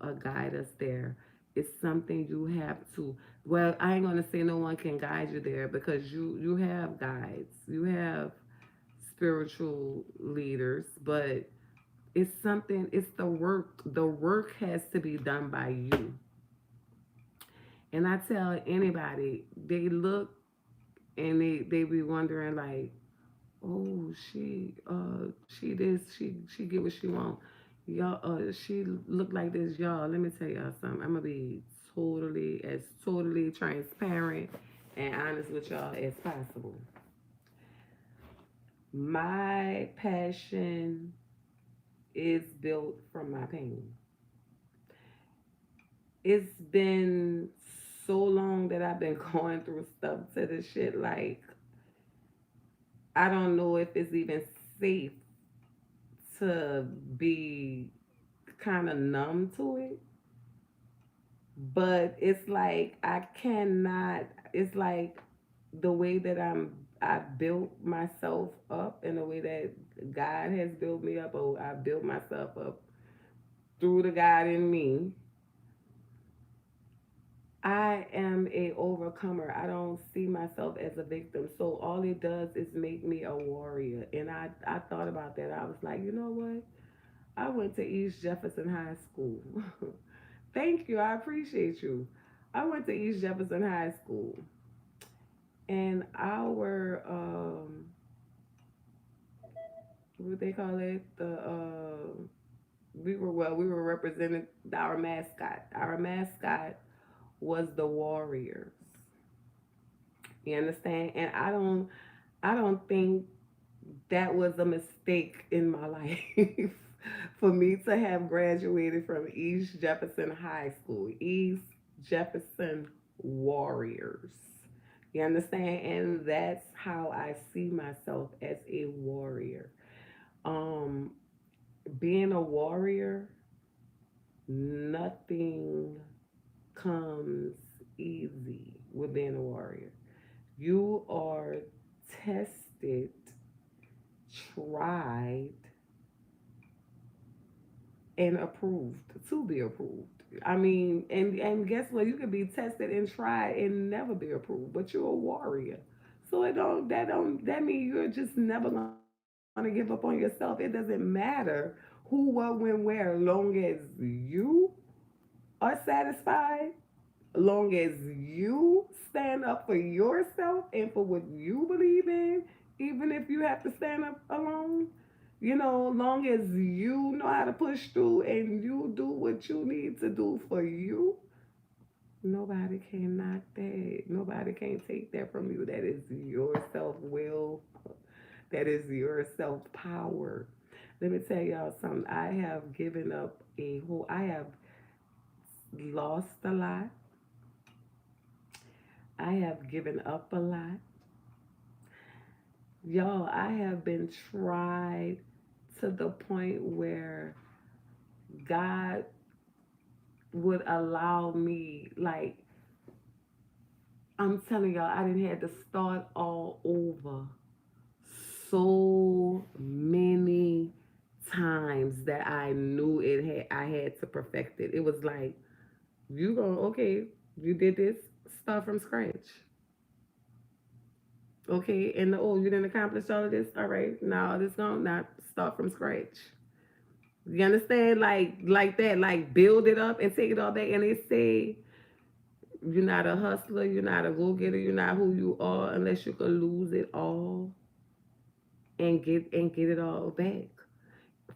or guide us there. It's something you have to. Well, I ain't gonna say no one can guide you there, because you have guides, you have spiritual leaders, but it's something. It's the work. The work has to be done by you. And I tell anybody, they look and they be wondering like, oh, she this, she get what she want. Y'all, she look like this. Y'all, let me tell y'all something. I'm gonna be totally transparent and honest with y'all as possible. My passion is built from my pain. It's been so long that I've been going through stuff to this shit. Like, I don't know if it's even safe to be kind of numb to it, but it's like I cannot. It's like the way that I built myself up, and the way that God has built me up, or I built myself up through the God in me. I am a overcomer. I don't see myself as a victim. So all it does is make me a warrior. And I thought about that. I was like, you know what? I went to East Jefferson High School. Thank you. I appreciate you. I went to East Jefferson High School, and our what they call it, the we were representing our mascot. Our mascot was the Warriors. You understand? And I don't think that was a mistake in my life for me to have graduated from East Jefferson High School, East Jefferson Warriors. You understand? And that's how I see myself, as a warrior. Um, Being a warrior, nothing comes easy with being a warrior. You are tested, tried, and approved to be approved. I mean, and guess what? You could be tested and tried and never be approved, but you're a warrior. So that mean you're just never gonna give up on yourself. It doesn't matter who, what, when, where, long as you are satisfied, long as you stand up for yourself and for what you believe in, even if you have to stand up alone, long as you know how to push through and you do what you need to do for you, nobody can knock that. Nobody can take that from you. That is your self will, that is your self power. Let me tell y'all something. I have given up I have lost a lot. I have given up a lot. Y'all, I have been tried to the point where God would allow me, like, I'm telling y'all, I didn't have to start all over so many times that I knew I had to perfect it. It was like, you go, okay, you did this, start from scratch. Okay, and oh, you didn't accomplish all of this. All right, now this gonna not start from scratch. You understand? Like that, like build it up and take it all back. And they say you're not a hustler, you're not a go getter, you're not who you are unless you can lose it all and get it all back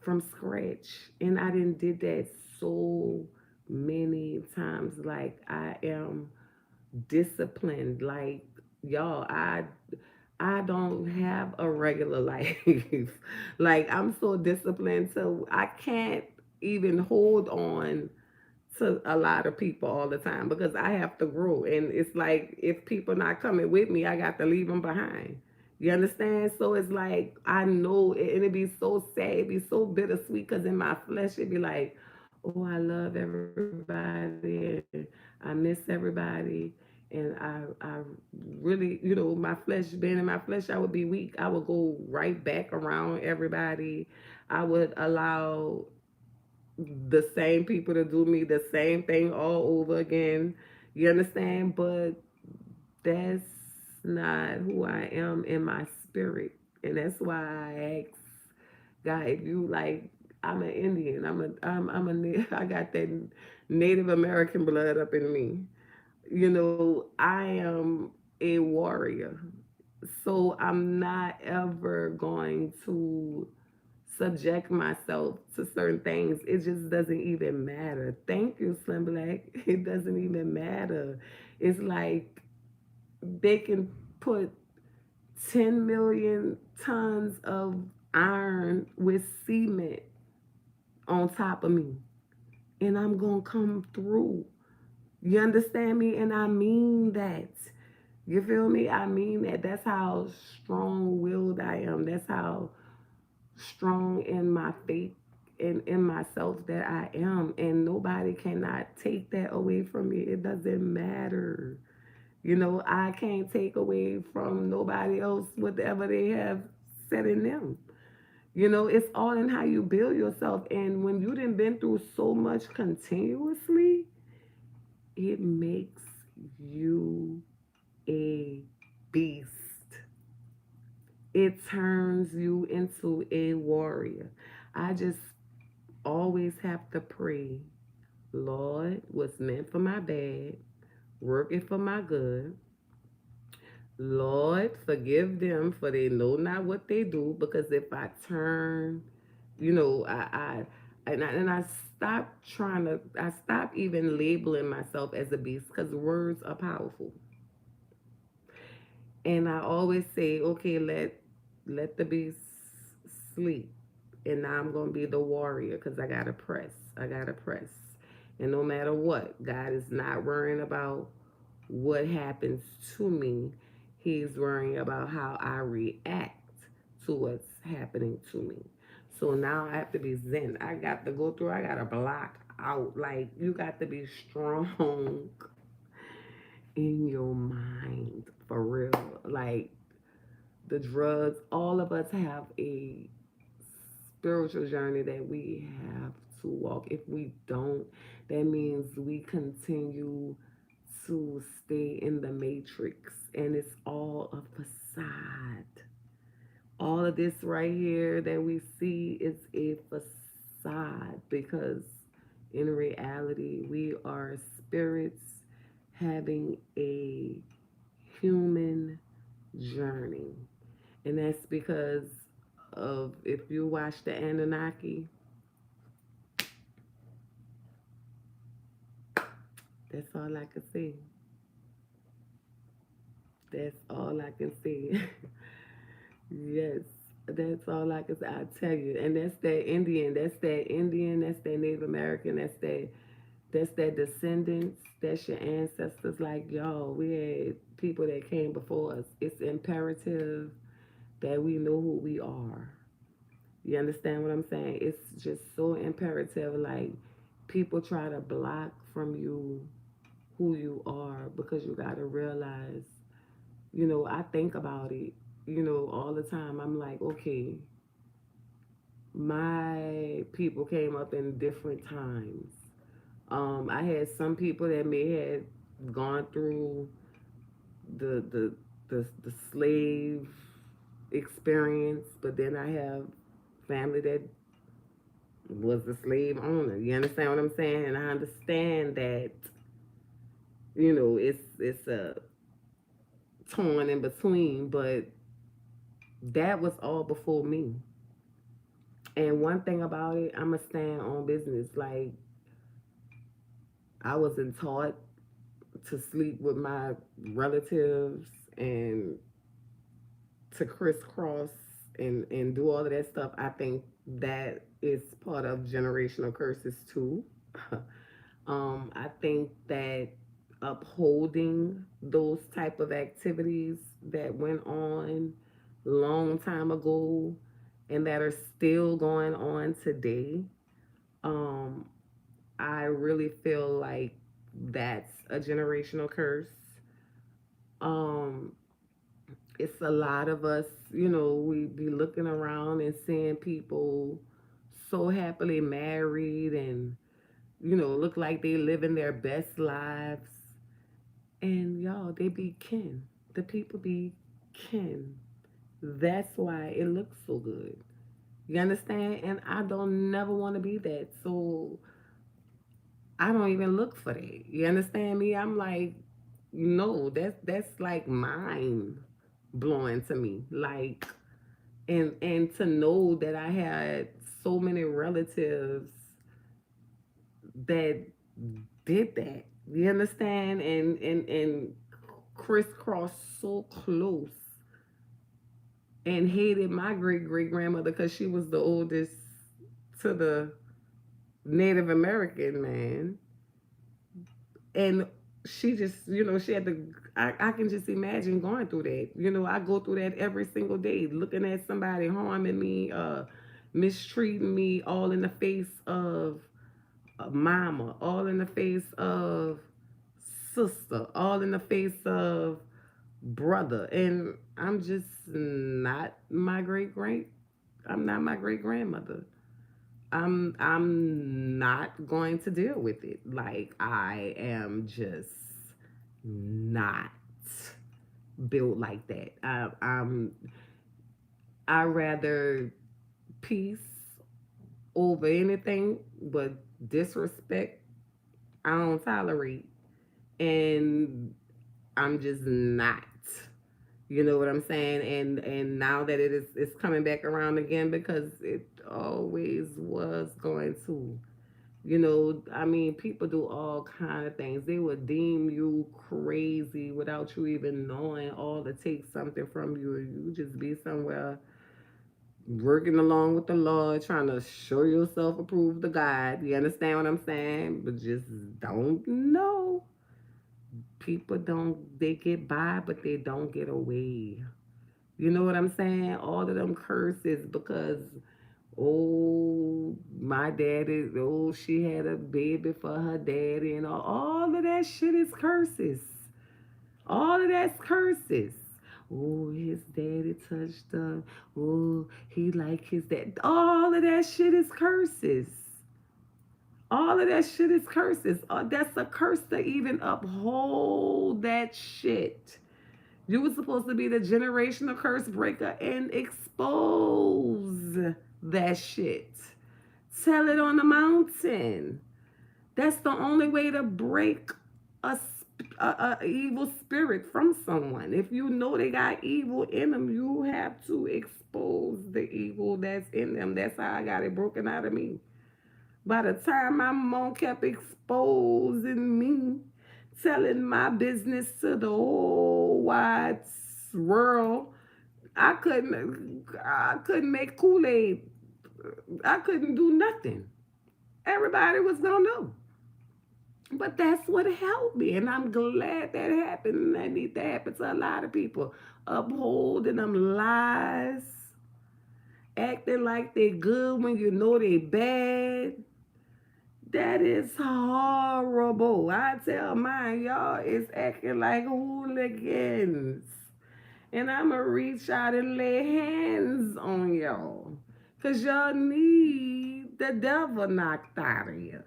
from scratch. And I didn't did that so many times. Like I am disciplined. Like y'all, I don't have a regular life. Like I'm so disciplined, so I can't even hold on to a lot of people all the time because I have to grow. And it's like if people not coming with me, I got to leave them behind. You understand? So it's like I know, and it be so sad, it be so bittersweet because in my flesh it be like, oh, I love everybody, and I miss everybody, and I really, my flesh, being in my flesh, I would be weak. I would go right back around everybody. I would allow the same people to do me the same thing all over again. You understand? But that's not who I am in my spirit. And that's why I ask God, if you like, I'm an Indian. I got that Native American blood up in me. I am a warrior. So I'm not ever going to subject myself to certain things. It just doesn't even matter. Thank you, Slim Black. It doesn't even matter. It's like they can put 10 million tons of iron with cement on top of me, and I'm going to come through. You understand me? And I mean that. You feel me? I mean that. That's how strong-willed I am. That's how strong in my faith and in myself that I am. And nobody cannot take that away from me. It doesn't matter. You know, I can't take away from nobody else whatever they have said in them. You know, it's all in how you build yourself. And when you done been through so much continuously, it makes you a beast. It turns you into a warrior. I just always have to pray, Lord, what's meant for my bad, working for my good. Lord, forgive them for they know not what they do. Because if I turn, you know, I stop trying to, I stop even labeling myself as a beast because words are powerful. And I always say, okay, let the beast sleep. And now I'm gonna be the warrior because I gotta press. I gotta press. And no matter what, God is not worrying about what happens to me. He's worrying about how I react to what's happening to me. So now I have to be zen. I got to go through, I got to block out. Like, you got to be strong in your mind for real. Like, the drugs, all of us have a spiritual journey that we have to walk. If we don't, that means we continue to stay in the matrix, and it's all a facade. All of this right here that we see is a facade because in reality, we are spirits having a human journey. And that's because of, if you watch the Anunnaki, that's all I can see. That's all I can see. Yes, that's all I can say. I tell you, and that's that Indian. That's that Indian. That's that Native American. That's that descendants. That's your ancestors. Like y'all, we had people that came before us. It's imperative that we know who we are. You understand what I'm saying? It's just so imperative. Like people try to block from you who you are because you got to realize. You know, I think about it. You know, all the time. I'm like, okay, my people came up in different times. I had some people that may have gone through the the the slave experience, but then I have family that was the slave owner. You understand what I'm saying? And I understand that it's a torn in between, but that was all before me. And one thing about it, I'ma stand on business. Like I wasn't taught to sleep with my relatives and to crisscross and do all of that stuff. I think that is part of generational curses too. I think that upholding those type of activities that went on long time ago and that are still going on today, um, I really feel like that's a generational curse. Um, it's a lot of us, we be looking around and seeing people so happily married and, look like they living their best lives. And y'all, they be kin. The people be kin. That's why it looks so good. You understand? And I don't never want to be that. So I don't even look for that. You understand me? I'm like, no, that's like mind blowing to me. Like, and to know that I had so many relatives that did that. You understand? And crisscross so close and hated my great great grandmother because she was the oldest to the Native American man. And she just, she had to, I can just imagine going through that. I go through that every single day, looking at somebody harming me, mistreating me, all in the face of mama, all in the face of sister, all in the face of brother. And I'm not my great grandmother. I'm not going to deal with it. Like, I am just not built like that. I rather peace over anything, but disrespect I don't tolerate. And I'm just not. You know what I'm saying? And now that it's coming back around again, because it always was going to. I mean, people do all kind of things. They would deem you crazy without you even knowing, all to take something from you. You just be somewhere working along with the Lord, trying to show yourself approved to God. You understand what I'm saying? But just don't know. People don't, they get by, but they don't get away. You know what I'm saying? All of them curses because, oh, my daddy, oh, she had a baby for her daddy, and all of that shit is curses. All of that's curses. Oh, his daddy touched her. Oh, he like his dad. All of that shit is curses. All of that shit is curses. That's a curse to even uphold that shit. You were supposed to be the generational curse breaker and expose that shit. Tell it on the mountain. That's the only way to break a, a evil spirit from someone. If you know they got evil in them, you have to expose the evil that's in them. That's how I got it broken out of me. By the time my mom kept exposing me, telling my business to the whole wide world, I couldn't make Kool-Aid. I couldn't do nothing. Everybody was gonna know. But that's what helped me, and I'm glad that happened. And that need to happen to a lot of people. Upholding them lies, acting like they good when you know they bad. That is horrible. I tell mine, y'all is acting like hooligans. And I'ma reach out and lay hands on y'all. Cause y'all need the devil knocked out of you.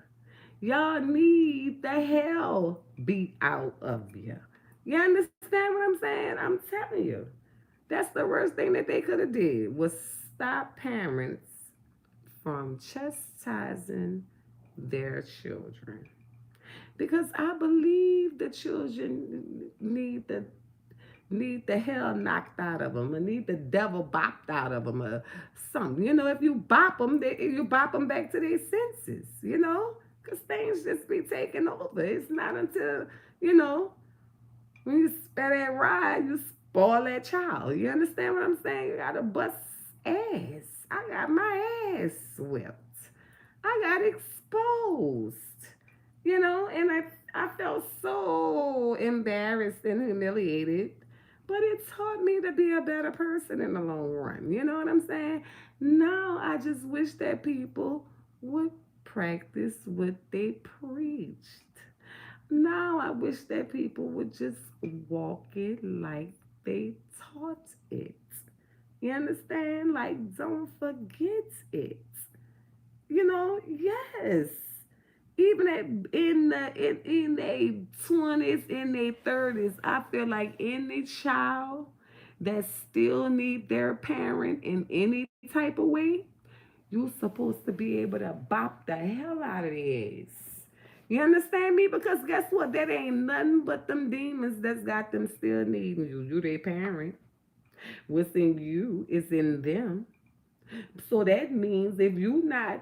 Y'all need the hell beat out of you. You understand what I'm saying? I'm telling you. That's the worst thing that they could have did was stop parents from chastising their children. Because I believe the children need the hell knocked out of them, or need the devil bopped out of them, or something. If you bop them, you bop them back to their senses. Because things just be taking over. It's not until you know when you spare that ride, you spoil that child. You understand what I'm saying? You gotta bust ass. I got my ass whipped. I got exposed. And I felt so embarrassed and humiliated. But it taught me to be a better person in the long run. You know what I'm saying? Now I just wish that people would practice what they preached. Now I wish that people would just walk it like they taught it. You understand? Like, don't forget it. Yes. Even in their 20s, in their 30s, I feel like any child that still need their parent in any type of way, you're supposed to be able to bop the hell out of their ass. You understand me? Because guess what? That ain't nothing but them demons that's got them still needing you. You their parent. What's in you is in them. So that means if you not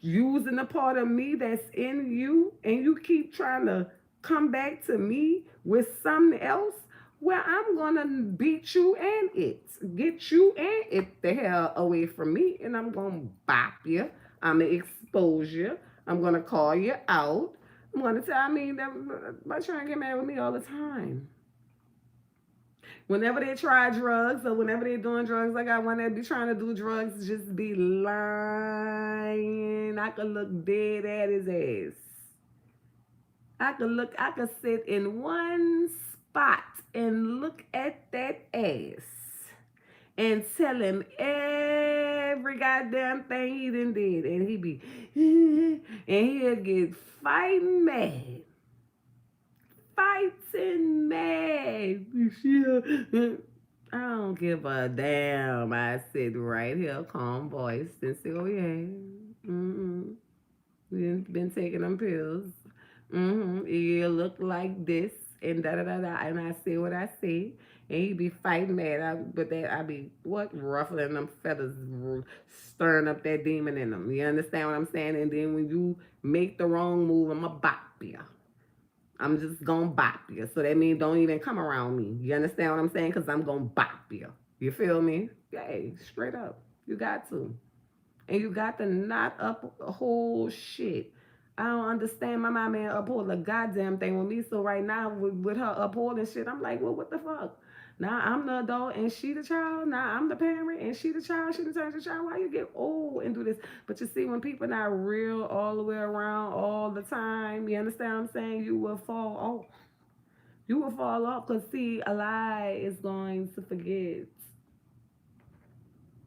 using the part of me that's in you and you keep trying to come back to me with something else, well, I'm gonna beat you and get you and it the hell away from me, and I'm gonna bop you. I'm gonna expose you. I'm gonna call you out. Want to tell me that my children get mad with me all the time. Whenever they try drugs or whenever they're doing drugs, I got one that be trying to do drugs, just be lying. I could look dead at his ass. I could sit in one spot and look at that ass and tell him every goddamn thing he done did. And he be, and he'll get fighting mad. Fighting mad. I don't give a damn. I sit right here, calm voice, and say, oh yeah. We been taking them pills. You look like this and da da da da. And I say what I say. And he be fighting mad. But that I be what ruffling them feathers, stirring up that demon in them. You understand what I'm saying? And then when you make the wrong move, I'ma bop you. I'm just gonna bop you. So that means don't even come around me. You understand what I'm saying? Because I'm gonna bop you. You feel me? Hey, straight up. You got to. And you got to not up a whole shit. I don't understand. My mama ain't uphold a goddamn thing with me. So right now, with her upholding shit, I'm like, well, what the fuck? Now I'm the adult and she the child. Now I'm the parent and she the child. She the child. Why you get old and do this? But you see, when people not real all the way around all the time, you understand what I'm saying? You will fall off. You will fall off because see, a lie is going to forget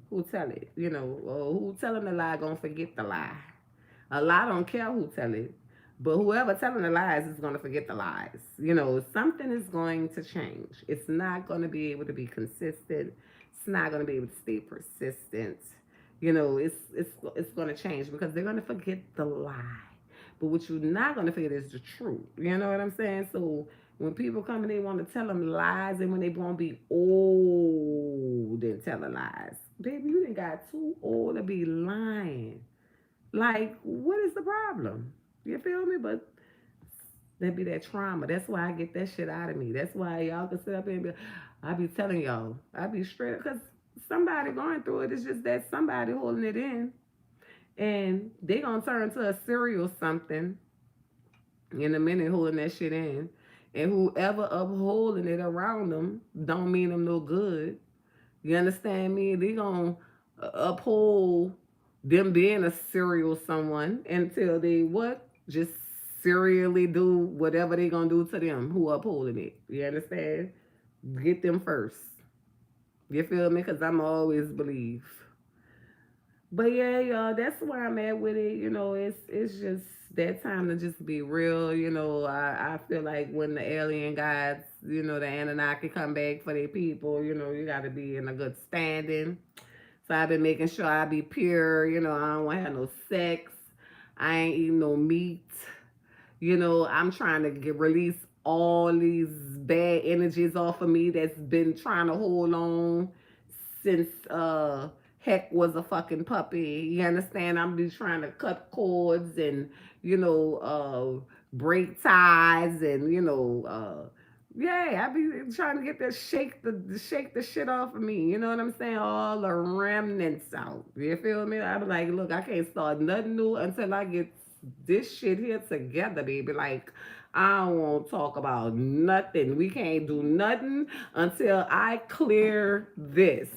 who tell it. You know, or who telling the lie gonna forget the lie. A lie don't care who tell it. But whoever telling the lies is going to forget the lies. You know, something is going to change. It's not going to be able to be consistent. It's not going to be able to stay persistent. You know, it's going to change because they're going to forget the lie. But what you're not going to forget is the truth. You know what I'm saying? So when people come and they want to tell them lies and when they want to be old and telling lies, baby, you done got too old to be lying. Like, what is the problem? You feel me? But that be that trauma. That's why I get that shit out of me. That's why y'all can sit up and be, I be telling y'all, I be straight up because somebody going through it. It's just that somebody holding it in, and they gonna turn to a cereal something in a minute holding that shit in, and whoever upholding it around them don't mean them no good. You understand me? They gonna uphold them being a serial someone until they what? Just serially do whatever they gonna do to them who upholding it. You understand? Get them first. You feel me? Because I'm always believe. But yeah, y'all, that's where I'm at with it. You know, it's just that time to just be real. You know, I feel like when the alien gods, you know, the Anunnaki come back for their people, you know, you got to be in a good standing. So I've been making sure I be pure. You know, I don't want to have no sex. I ain't eating no meat. You know, I'm trying to release all these bad energies off of me that's been trying to hold on since Heck was a fucking puppy. You understand? I'm just trying to cut cords and, you know, break ties and, you know, yeah, I be trying to get that shake the shit off of me. You know what I'm saying? All the remnants out. You feel me? I be like, look, I can't start nothing new until I get this shit here together, baby. Like, I don't want to talk about nothing. We can't do nothing until I clear this.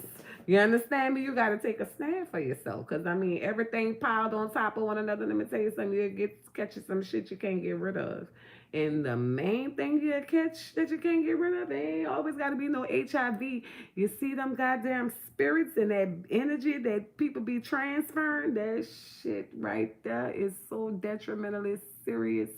You understand me? You got to take a stand for yourself. Because, I mean, everything piled on top of one another. Let me tell you something. You'll catch you some shit you can't get rid of. And the main thing you catch that you can't get rid of, it ain't always got to be no HIV. You see them goddamn spirits and that energy that people be transferring? That shit right there is so detrimentally serious.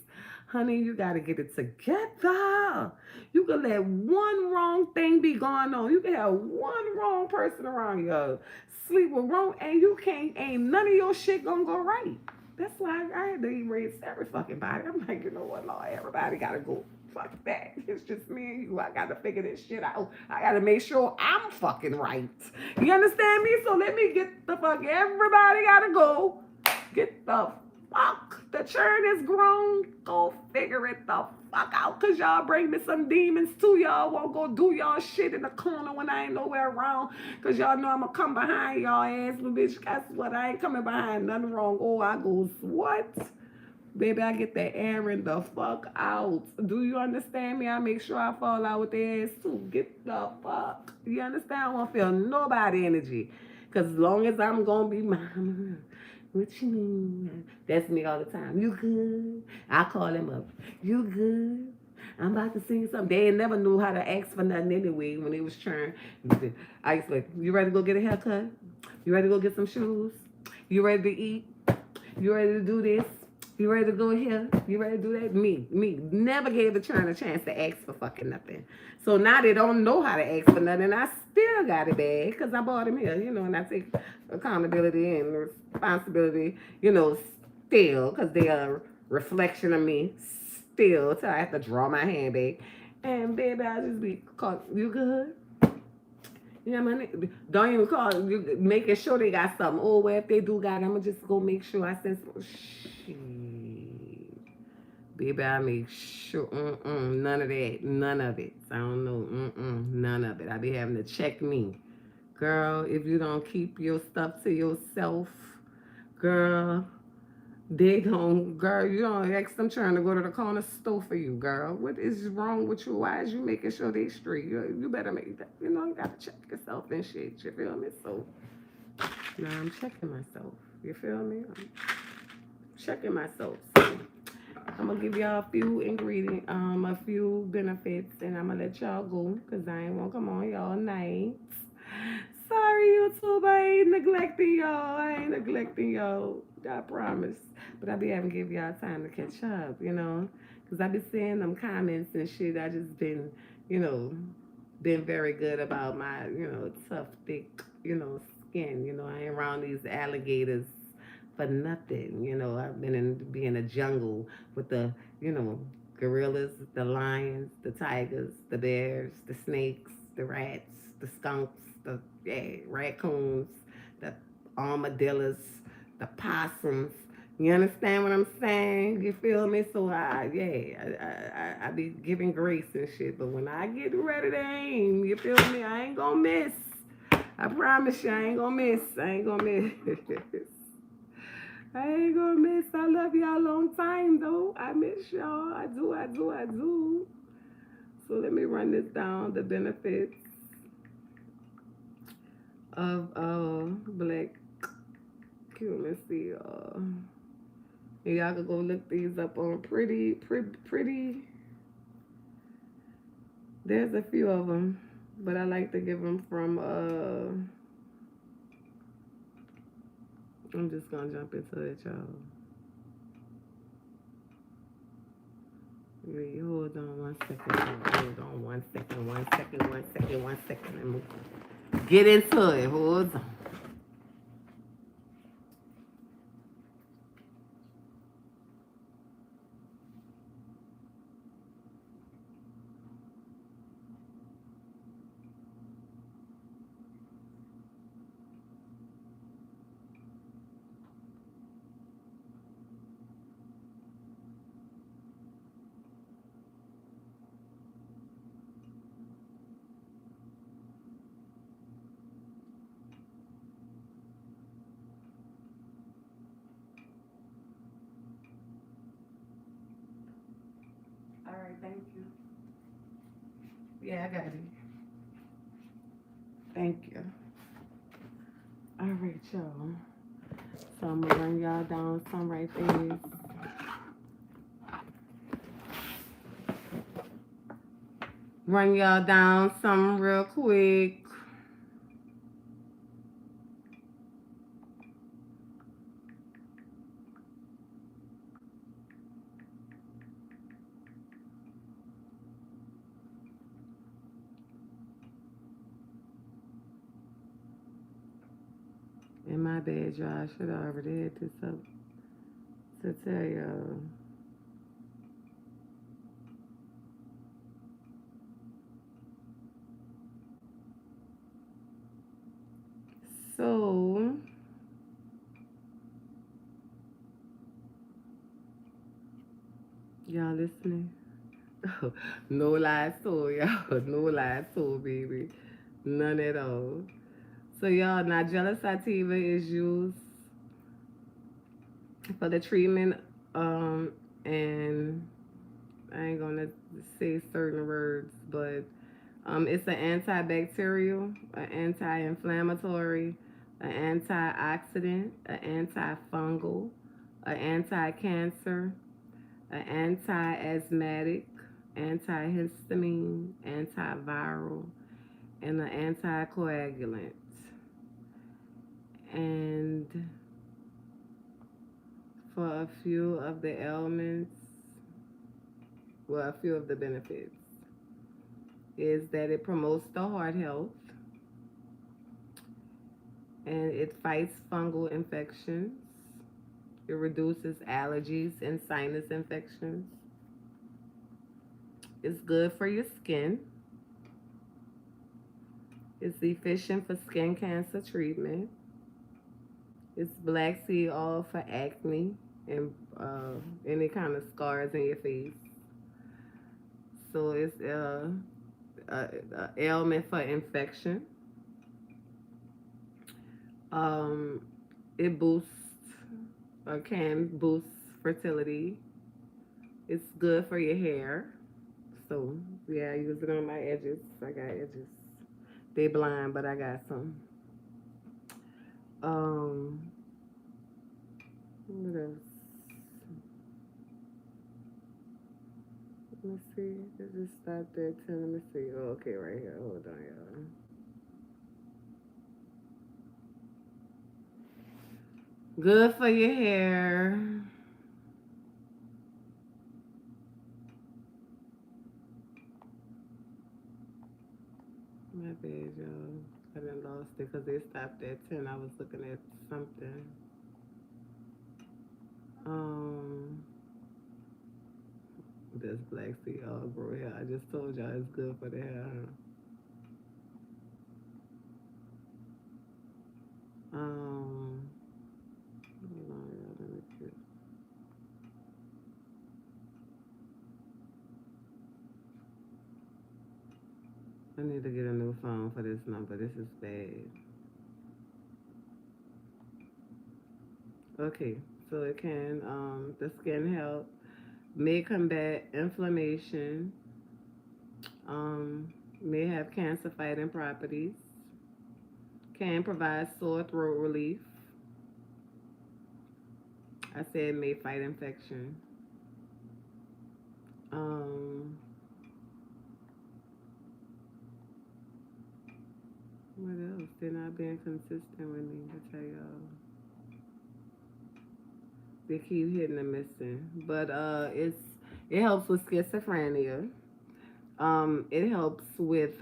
Honey, you got to get it together. You can let one wrong thing be going on. You can have one wrong person around you, sleep with wrong, and you can't, ain't none of your shit gonna go right. That's why I had to erase every fucking body. I'm like, you know what, Lord, everybody gotta go. Fuck that. It's just me and you. I gotta figure this shit out. I gotta make sure I'm fucking right. You understand me? So let me get the fuck. Everybody gotta go. Get the fuck. The churn is grown. Go figure it the fuck out. Cause y'all bring me some demons too. Y'all won't go do y'all shit in the corner when I ain't nowhere around. Cause y'all know I'ma come behind y'all ass. But bitch, guess what? I ain't coming behind nothing wrong. Oh, I goes, what? Baby, I get that airing the fuck out. Do you understand me? I make sure I fall out with their ass too. Get the fuck. You understand? I won't feel nobody energy. Cause as long as I'm gonna be mama, what you mean? That's me all the time. You good? I call him up. You good? I'm about to sing something. They ain't never knew how to ask for nothing anyway when they was trying. I used to like, you ready to go get a haircut? You ready to go get some shoes? You ready to eat? You ready to do this? You ready to go here? You ready to do that? Me. Never gave the churn a chance to ask for fucking nothing. So now they don't know how to ask for nothing. I still got it bad because I bought him here, and I take accountability and responsibility, still because they are a reflection of me still till I have to draw my hand back. And baby, I just be called, you good? Yeah, man. Don't even call you making sure they got something. Oh, well, if they do got it, I'm gonna just go make sure I send some shit. Baby, I make sure none of that. None of it. I don't know. None of it. I be having to check me. Girl, if you don't keep your stuff to yourself, girl, they don't, girl, you don't ask them trying to go to the corner store for you, girl. What is wrong with you? Why is you making sure they straight? You better make that, you gotta check yourself and shit, you feel me? So, now I'm checking myself, you feel me? I'm checking myself. So, I'm gonna give y'all a few ingredients, a few benefits, and I'm gonna let y'all go, because I ain't gonna come on y'all night. Sorry, YouTube, I ain't neglecting y'all. I promise. But I be having to give y'all time to catch up, because I be seeing them comments and shit. I just been, you know, been very good about my, tough, thick, skin. I ain't around these alligators for nothing. I've been in a jungle with the, gorillas, the lions, the tigers, the bears, the snakes, the rats, the skunks, the raccoons, the armadillos, the possums. You understand what I'm saying? You feel me? So I be giving grace and shit. But when I get ready to aim, you feel me? I ain't gonna miss. I promise you, I ain't gonna miss. I ain't gonna miss. I ain't gonna miss. I love y'all a long time though. I miss y'all. I do. So let me run this down. The benefits of black Q. Let's see. Y'all could go look these up on pretty. There's a few of them, but I like to give them from. I'm just gonna jump into it, y'all. Wait, hold on 1 second. Hold on 1 second. 1 second. 1 second. 1 second. Let me get into it. Hold on. All right, thank you. Yeah, I got it. Thank you. All right, y'all. So I'm gonna run y'all down some right there. Run y'all down some real quick. And my bad, y'all. I should have already had this up to tell y'all. So, y'all listening? No lies told, y'all. No lies told, baby. None at all. So, y'all, Nigella sativa is used for the treatment And I ain't gonna say certain words, but it's an antibacterial, an anti-inflammatory, an antioxidant, an antifungal, an anti-cancer, an anti-asthmatic, antihistamine, antiviral, and an anticoagulant. And for a few of the ailments, well, a few of the benefits is that it promotes the heart health and it fights fungal infections. It reduces allergies and sinus infections. It's good for your skin. It's efficient for skin cancer treatment. It's black seed oil for acne and any kind of scars in your face. So it's a ailment for infection. Um, it boosts or can boost fertility. It's good for your hair. So yeah, I use it on my edges. I got edges. They blind, but I got some. Um, what else? Let's see. It just stopped at 10. Let me see. Oh, okay, right here. Hold on, y'all. Good for your hair. My bad, y'all. I done lost it because they stopped at 10. I was looking at something. Um, this black seed all grow hair. I just told y'all it's good for the hair. Um, hold on, y'all. Let me get. I need to get a new phone for this number. This is bad. Okay, so it can the skin help may combat inflammation, um, may have cancer fighting properties, can provide sore throat relief. I said may fight infection. Um, what else? They're not being consistent with me. I tell y'all, they keep hitting and missing. But it helps with schizophrenia. It helps with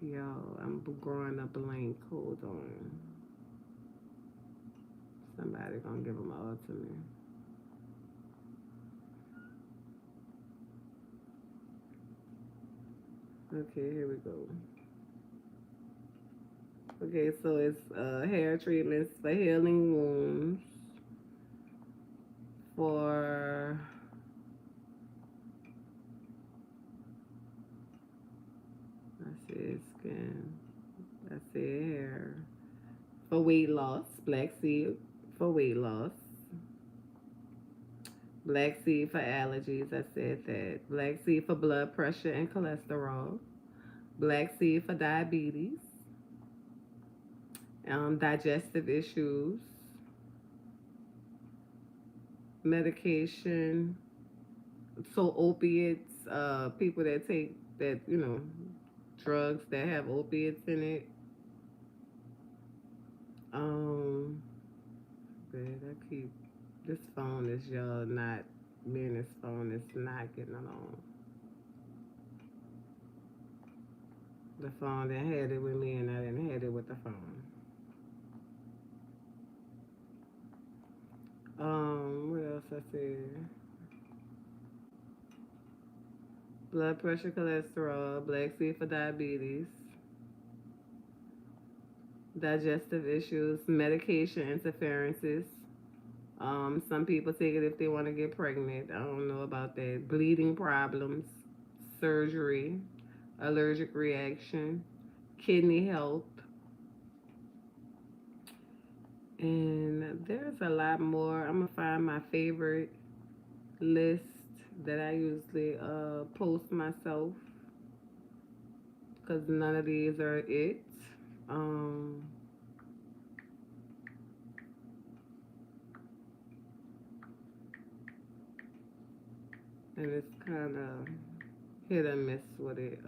yo, I'm growing a blank. Hold on. Somebody gonna give them all to me. Okay, here we go. Okay, so it's hair treatments for healing wounds, for I said skin, I said hair, for weight loss, black seed for weight loss, black seed for allergies. I said that. Black seed for blood pressure and cholesterol, black seed for diabetes, digestive issues, medication. So opiates, people that take that, drugs that have opiates in it. Um, but I keep this phone is y'all not me and this phone is not getting along. The phone that had it with me and I didn't have it with the phone. What else I said? Blood pressure, cholesterol, black seed for diabetes, digestive issues, medication interferences. Some people take it if they want to get pregnant. I don't know about that. Bleeding problems, surgery, allergic reaction, kidney health, And there's a lot more. I'm gonna find my favorite list that I usually post myself because none of these are it. Um, and it's kind of hit or miss with it.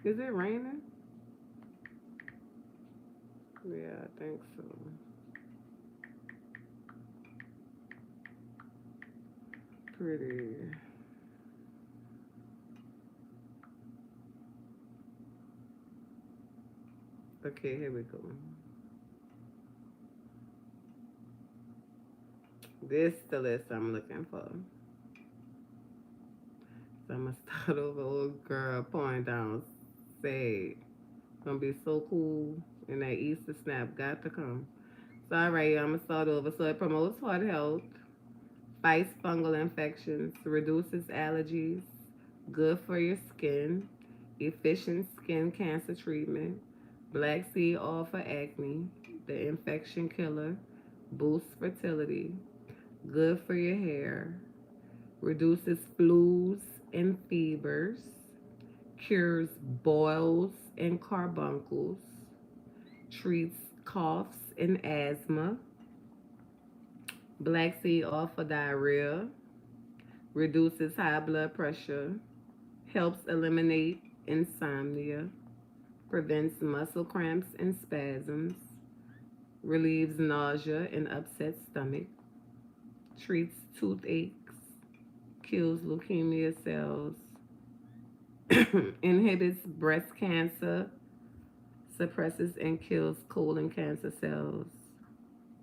Is it raining? Yeah, I think so. Pretty. Okay, here we go. This the list I'm looking for. So I'm gonna start over. Old girl pouring down. Say, gonna be so cool. And that Easter snap got to come. So all right, I'm gonna start over. So it promotes heart health, fights fungal infections, reduces allergies, good for your skin, efficient skin cancer treatment, black seed oil for acne, the infection killer, boosts fertility, good for your hair, reduces flus and fevers, cures boils and carbuncles, treats coughs and asthma, black seed oil for diarrhea, reduces high blood pressure, helps eliminate insomnia, prevents muscle cramps and spasms, relieves nausea and upset stomach, treats toothaches, kills leukemia cells, inhibits breast cancer, suppresses and kills colon cancer cells,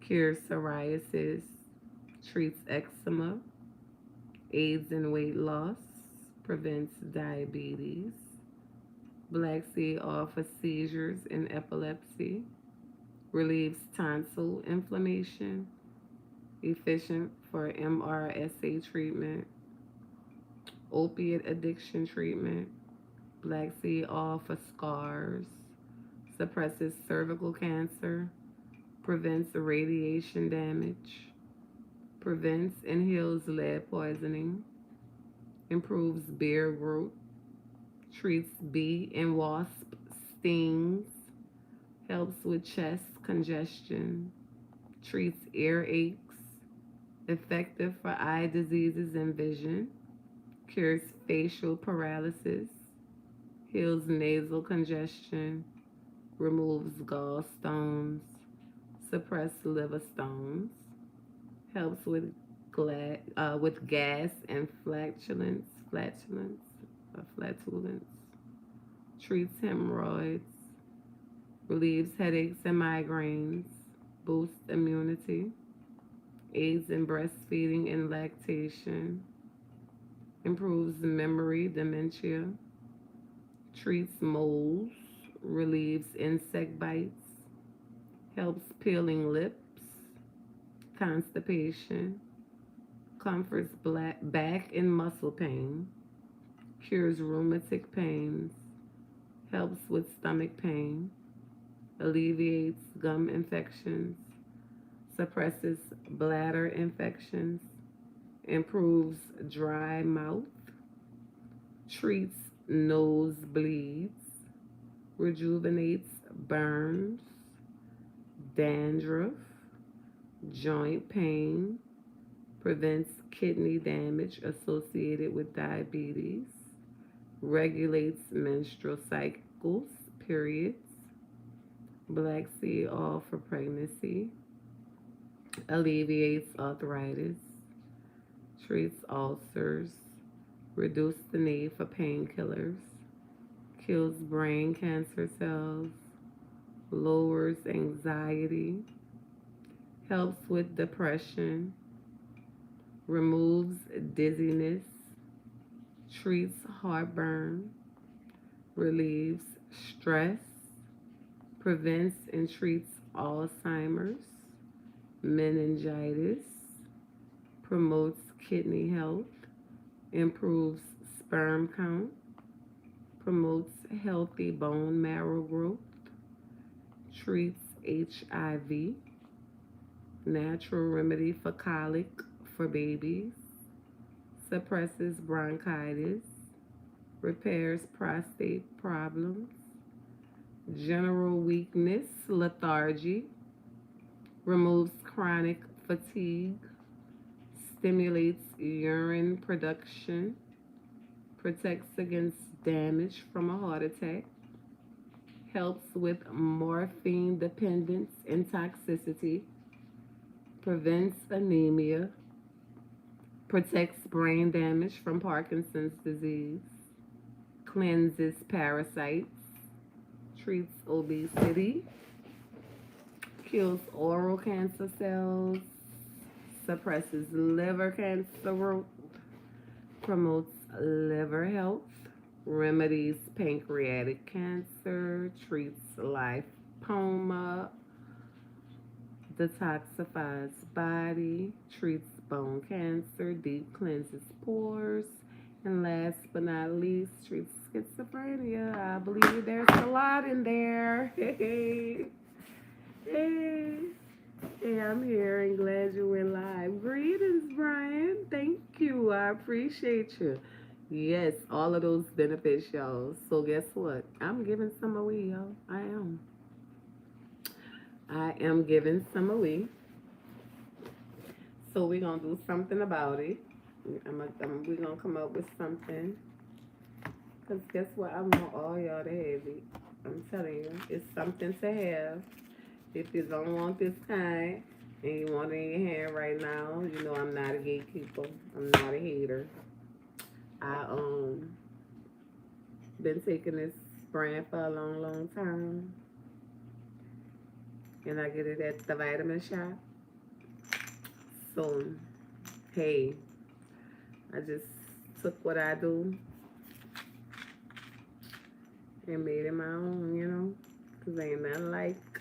cures psoriasis, treats eczema, aids in weight loss, prevents diabetes, black seed oil for seizures and epilepsy, relieves tonsil inflammation, efficient for MRSA treatment, opiate addiction treatment, black seed oil for scars, suppresses cervical cancer, prevents radiation damage, prevents and heals lead poisoning, improves beard growth, treats bee and wasp stings, helps with chest congestion, treats earaches, effective for eye diseases and vision, cures facial paralysis, heals nasal congestion, removes gallstones, suppresses liver stones, helps with with gas and flatulence, treats hemorrhoids, relieves headaches and migraines, boosts immunity, aids in breastfeeding and lactation, improves memory, dementia, treats moles, relieves insect bites, helps peeling lips, constipation, comforts back and muscle pain, cures rheumatic pains, helps with stomach pain, alleviates gum infections, suppresses bladder infections, improves dry mouth, treats nosebleeds, rejuvenates burns, dandruff, joint pain, prevents kidney damage associated with diabetes, regulates menstrual cycles, periods, black seed oil for pregnancy, alleviates arthritis, treats ulcers, reduces the need for painkillers, kills brain cancer cells, lowers anxiety, helps with depression, removes dizziness, treats heartburn, relieves stress, prevents and treats Alzheimer's, meningitis, promotes kidney health, improves sperm count, promotes healthy bone marrow growth, treats HIV, natural remedy for colic for babies, suppresses bronchitis, repairs prostate problems, general weakness, lethargy, removes chronic fatigue, stimulates urine production, protects against damage from a heart attack, helps with morphine dependence and toxicity, prevents anemia, protects brain damage from Parkinson's disease, cleanses parasites, treats obesity, kills oral cancer cells, suppresses liver cancer, promotes liver health, remedies pancreatic cancer, treats lipoma, detoxifies body, treats bone cancer, deep cleanses pores, and last but not least, treats schizophrenia. I believe there's a lot in there. Hey, hey, hey, I'm here and glad you went live. Greetings, Brian. Thank you. I appreciate you. Yes, all of those benefits, y'all. So guess what? I'm giving some away, y'all. I am. I am giving some away. So we're gonna do something about it. We're gonna come up with something. Cause guess what? I want all y'all to have it. I'm telling you, it's something to have. If you don't want this kind and you want it in your hand right now, you know I'm not a gatekeeper. I'm not a hater. I been taking this brand for a long, long time. And I get it at the vitamin shop. So, hey, I just took what I do and made it my own, you know? Because ain't nothing like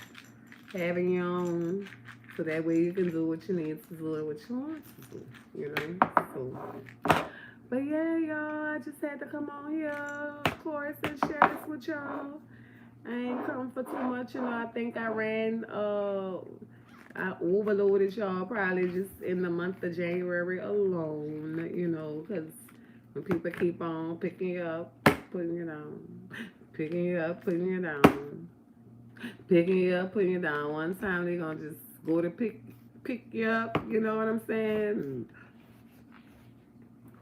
having your own. So that way you can do what you need to do and what you want to do, you know? So, but yeah, y'all, I just had to come on here, of course, and share this with y'all. I ain't come for too much, you know. I think I overloaded y'all probably just in the month of January alone, you know, because when people keep on picking you up, putting you down, picking you up, putting you down, picking you up, putting you down. One time they're gonna just go to pick you up, you know what I'm saying?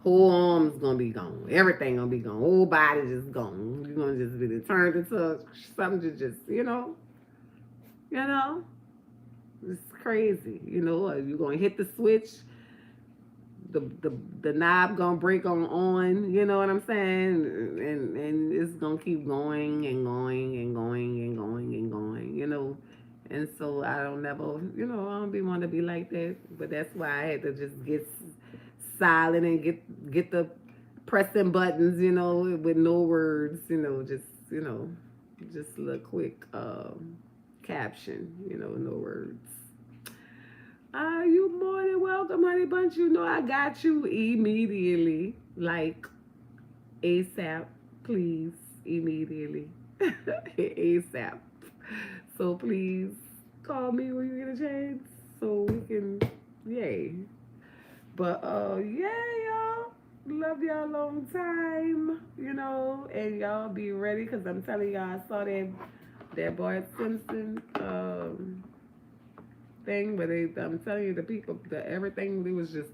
Whole arms gonna be gone. Everything gonna be gone. Whole body just gone. You're gonna just be turned into something to just, it's crazy. You know, you're gonna hit the switch, the knob gonna break on, you know what I'm saying? And it's gonna keep going and going and going and going and going, you know. And so I don't never, I don't be want to be like that. But that's why I had to just get silent and get the pressing buttons, with no words, just a little quick caption, no words. You more than welcome, honey bunch. You know I got you immediately, like ASAP, please, immediately, ASAP. So please call me when you get a chance, so we can, yay. But yeah, y'all. Love y'all long time, and y'all be ready, because I'm telling y'all, I saw that Bart Simpson thing, but I'm telling you, the people, everything, they was just,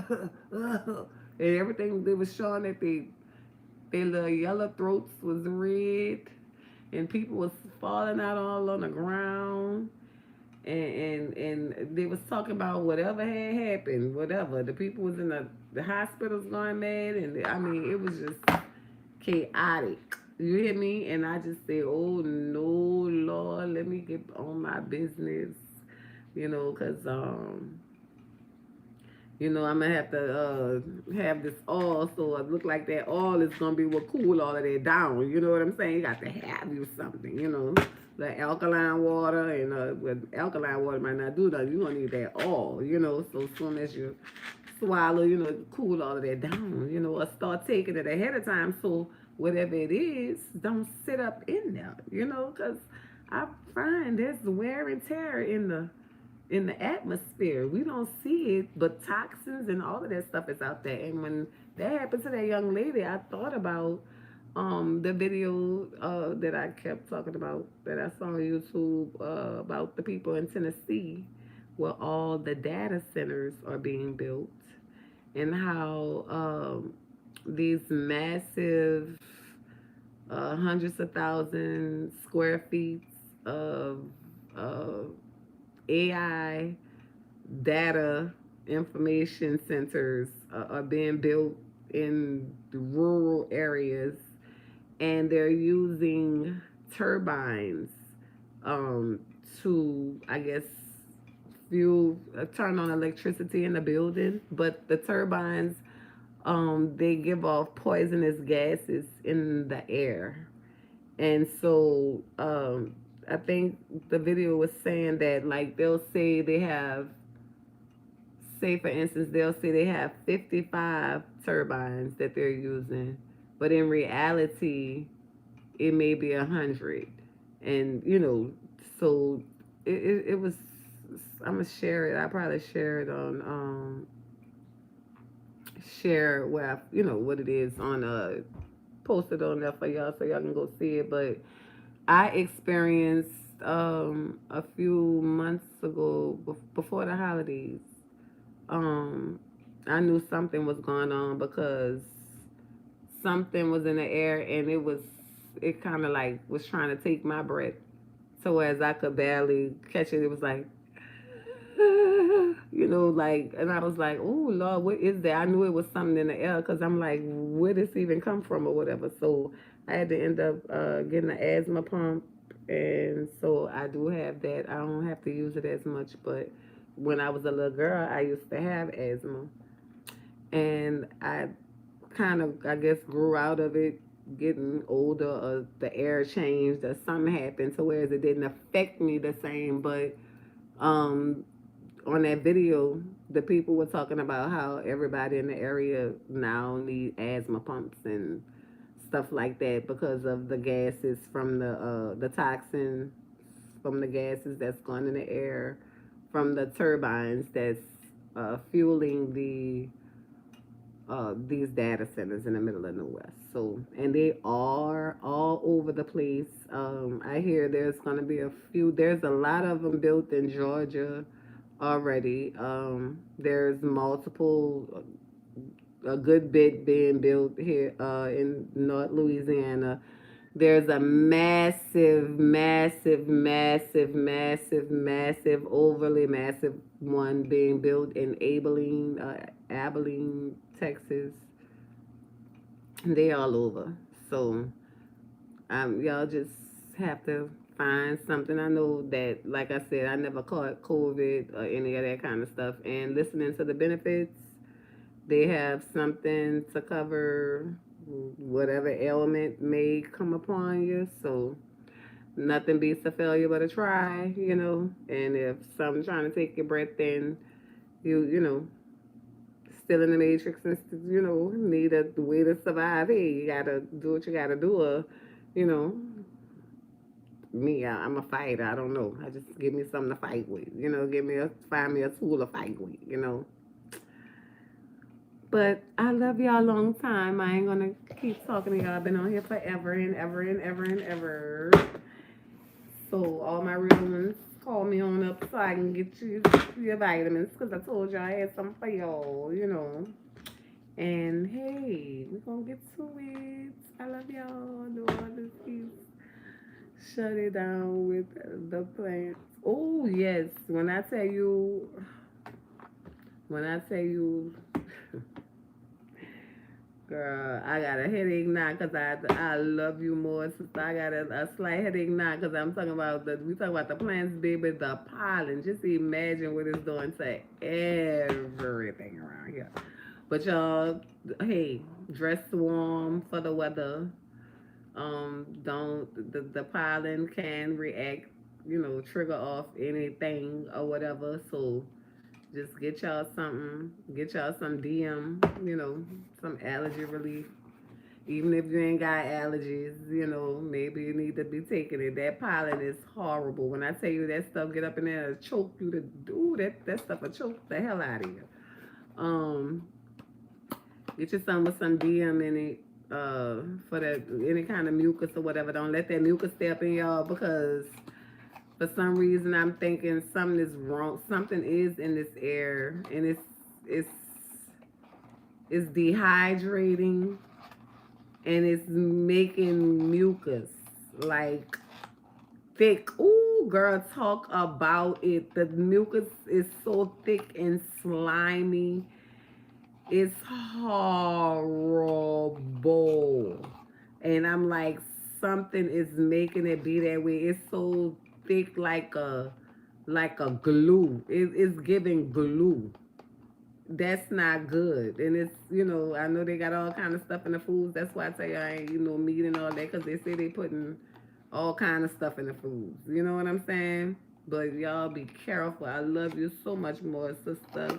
and everything they was showing that their little yellow throats was red, and people was falling out all on the ground. And they was talking about whatever had happened, whatever. The people was in the hospitals going mad, and I mean, it was just chaotic. You hear me? And I just say, oh no, Lord, let me get on my business, because I'm gonna have to have this oil, so it look like that oil is gonna be what cool all of that down. You know what I'm saying? You got to have you something, the alkaline water, and well, alkaline water might not do that. You're gonna need that oil, so as soon as you swallow, cool all of that down, or start taking it ahead of time, so whatever it is, don't sit up in there, because I find there's wear and tear in the atmosphere. We don't see it, but toxins and all of that stuff is out there. And when that happened to that young lady, I thought about the video that I kept talking about that I saw on YouTube about the people in Tennessee where all the data centers are being built and how these massive hundreds of thousand square feet of uh, AI data information centers are being built in rural areas, and they're using turbines um, to, I guess, fuel turn on electricity in the building. But the turbines, they give off poisonous gases in the air, and so I think the video was saying that, like, they'll say they have, say for instance, they'll say they have 55 turbines that they're using, but in reality, it may be 100. And, so it was, I'm going to share it. I probably share it on, share where what it is on, posted on there for y'all so y'all can go see it. But I experienced a few months ago before the holidays. Um, I knew something was going on because something was in the air, and it kind of like was trying to take my breath. So as I could barely catch it, it was like, like, and I was like, oh Lord, what is that? I knew it was something in the air because I'm like, where does it even come from or whatever. So I had to end up getting an asthma pump, and so I do have that. I don't have to use it as much, but when I was a little girl, I used to have asthma, and I kind of, I guess, grew out of it getting older, or the air changed, or something happened to where it didn't affect me the same. But um, on that video, the people were talking about how everybody in the area now need asthma pumps and stuff like that because of the gases from the toxin from the gases that's going in the air from the turbines that's fueling these data centers in the middle of nowhere. So, and they are all over the place. I hear there's going to be a few, there's a lot of them built in Georgia already. There's multiple, a good bit being built here in North Louisiana. There's a massive, massive, massive, massive, massive, overly massive one being built in Abilene, Texas. They all over. So y'all just have to find something. I know that, like I said, I never caught COVID or any of that kind of stuff. And listening to the benefits, they have something to cover whatever ailment may come upon you. So nothing beats a failure but a try. And if something trying to take your breath, then you still in the matrix and need a way to survive. Hey, you gotta do what you gotta do. Or, you know, me, I'm a fighter. I don't know. I just give me something to fight with. Find me a tool to fight with. But I love y'all a long time. I ain't gonna keep talking to y'all. I've been on here forever and ever and ever and ever. So all my real ones, call me on up so I can get you your vitamins because I told you I had some for y'all. And hey, we're gonna get to it. I love y'all. No other keep shut it down with the plants. Oh yes, when I tell you, girl, I got a headache now because I love you more. Sister. I got a slight headache now because we talking about the plants, baby, the pollen. Just imagine what it's doing to everything around here. But y'all, hey, dress warm for the weather. Don't the pollen can react, trigger off anything or whatever. So just get y'all some DM, some allergy relief. Even if you ain't got allergies, you know, maybe you need to be taking it. That pollen is horrible. When I tell you that stuff get up in there and choke you to do that stuff will choke the hell out of you. Um, get you some with some DM in it, for that any kind of mucus or whatever. Don't let that mucus stay up in y'all because for some reason I'm thinking something is wrong. Something is in this air and it's it's dehydrating and it's making mucus like thick. Ooh, girl, talk about it. The mucus is so thick and slimy. It's horrible. And I'm like, something is making it be that way. It's so thick like a glue. It's giving glue. That's not good. And it's, you know, I know they got all kind of stuff in the foods. That's why I tell you I ain't, you know, meat and all that, because they say they putting all kind of stuff in the foods. You know what I'm saying? But y'all be careful. I love you so much more, sister.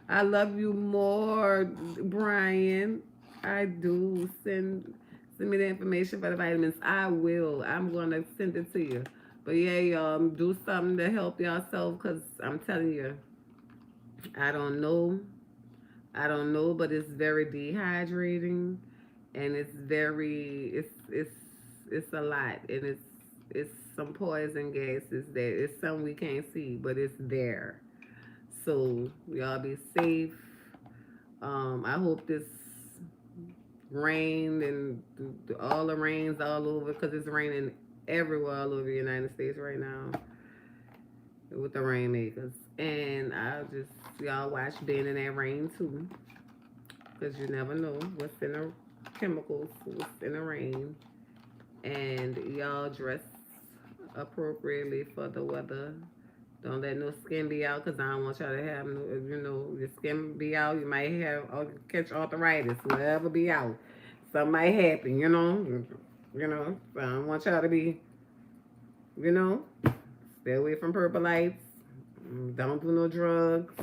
I love you more, Brian. I do. Send me the information for the vitamins. I will. I'm gonna send it to you. But yeah, y'all do something to help yourself, because I'm telling you, I don't know. I don't know, but it's very dehydrating, and it's a lot, and it's some poison gases that it's something we can't see, but it's there. So y'all be safe. I hope this rain and all the rains all over, because it's raining everywhere all over the United States right now with the rainmakers. And I'll just y'all watch being in that rain too, because you never know what's in the chemicals, what's in the rain. And y'all dress appropriately for the weather. Don't let no skin be out, because I don't want y'all to have no, you know, your skin be out. You might have or catch arthritis, whatever be out. Something might happen, you know. You know, I don't want y'all to be, you know, stay away from purple lights. Don't do no drugs.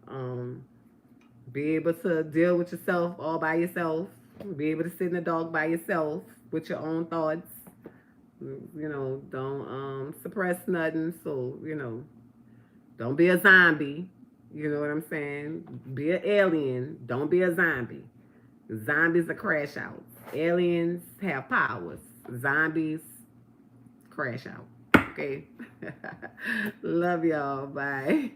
Um, be able to deal with yourself all by yourself. Be able to sit in the dark by yourself with your own thoughts. You know, don't suppress nothing. So, you know, don't be a zombie. You know what I'm saying? Be an alien. Don't be a zombie. Zombies are crash outs. Aliens have powers. Zombies crash out. Okay. Love y'all. Bye.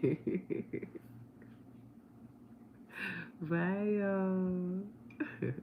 Bye, y'all.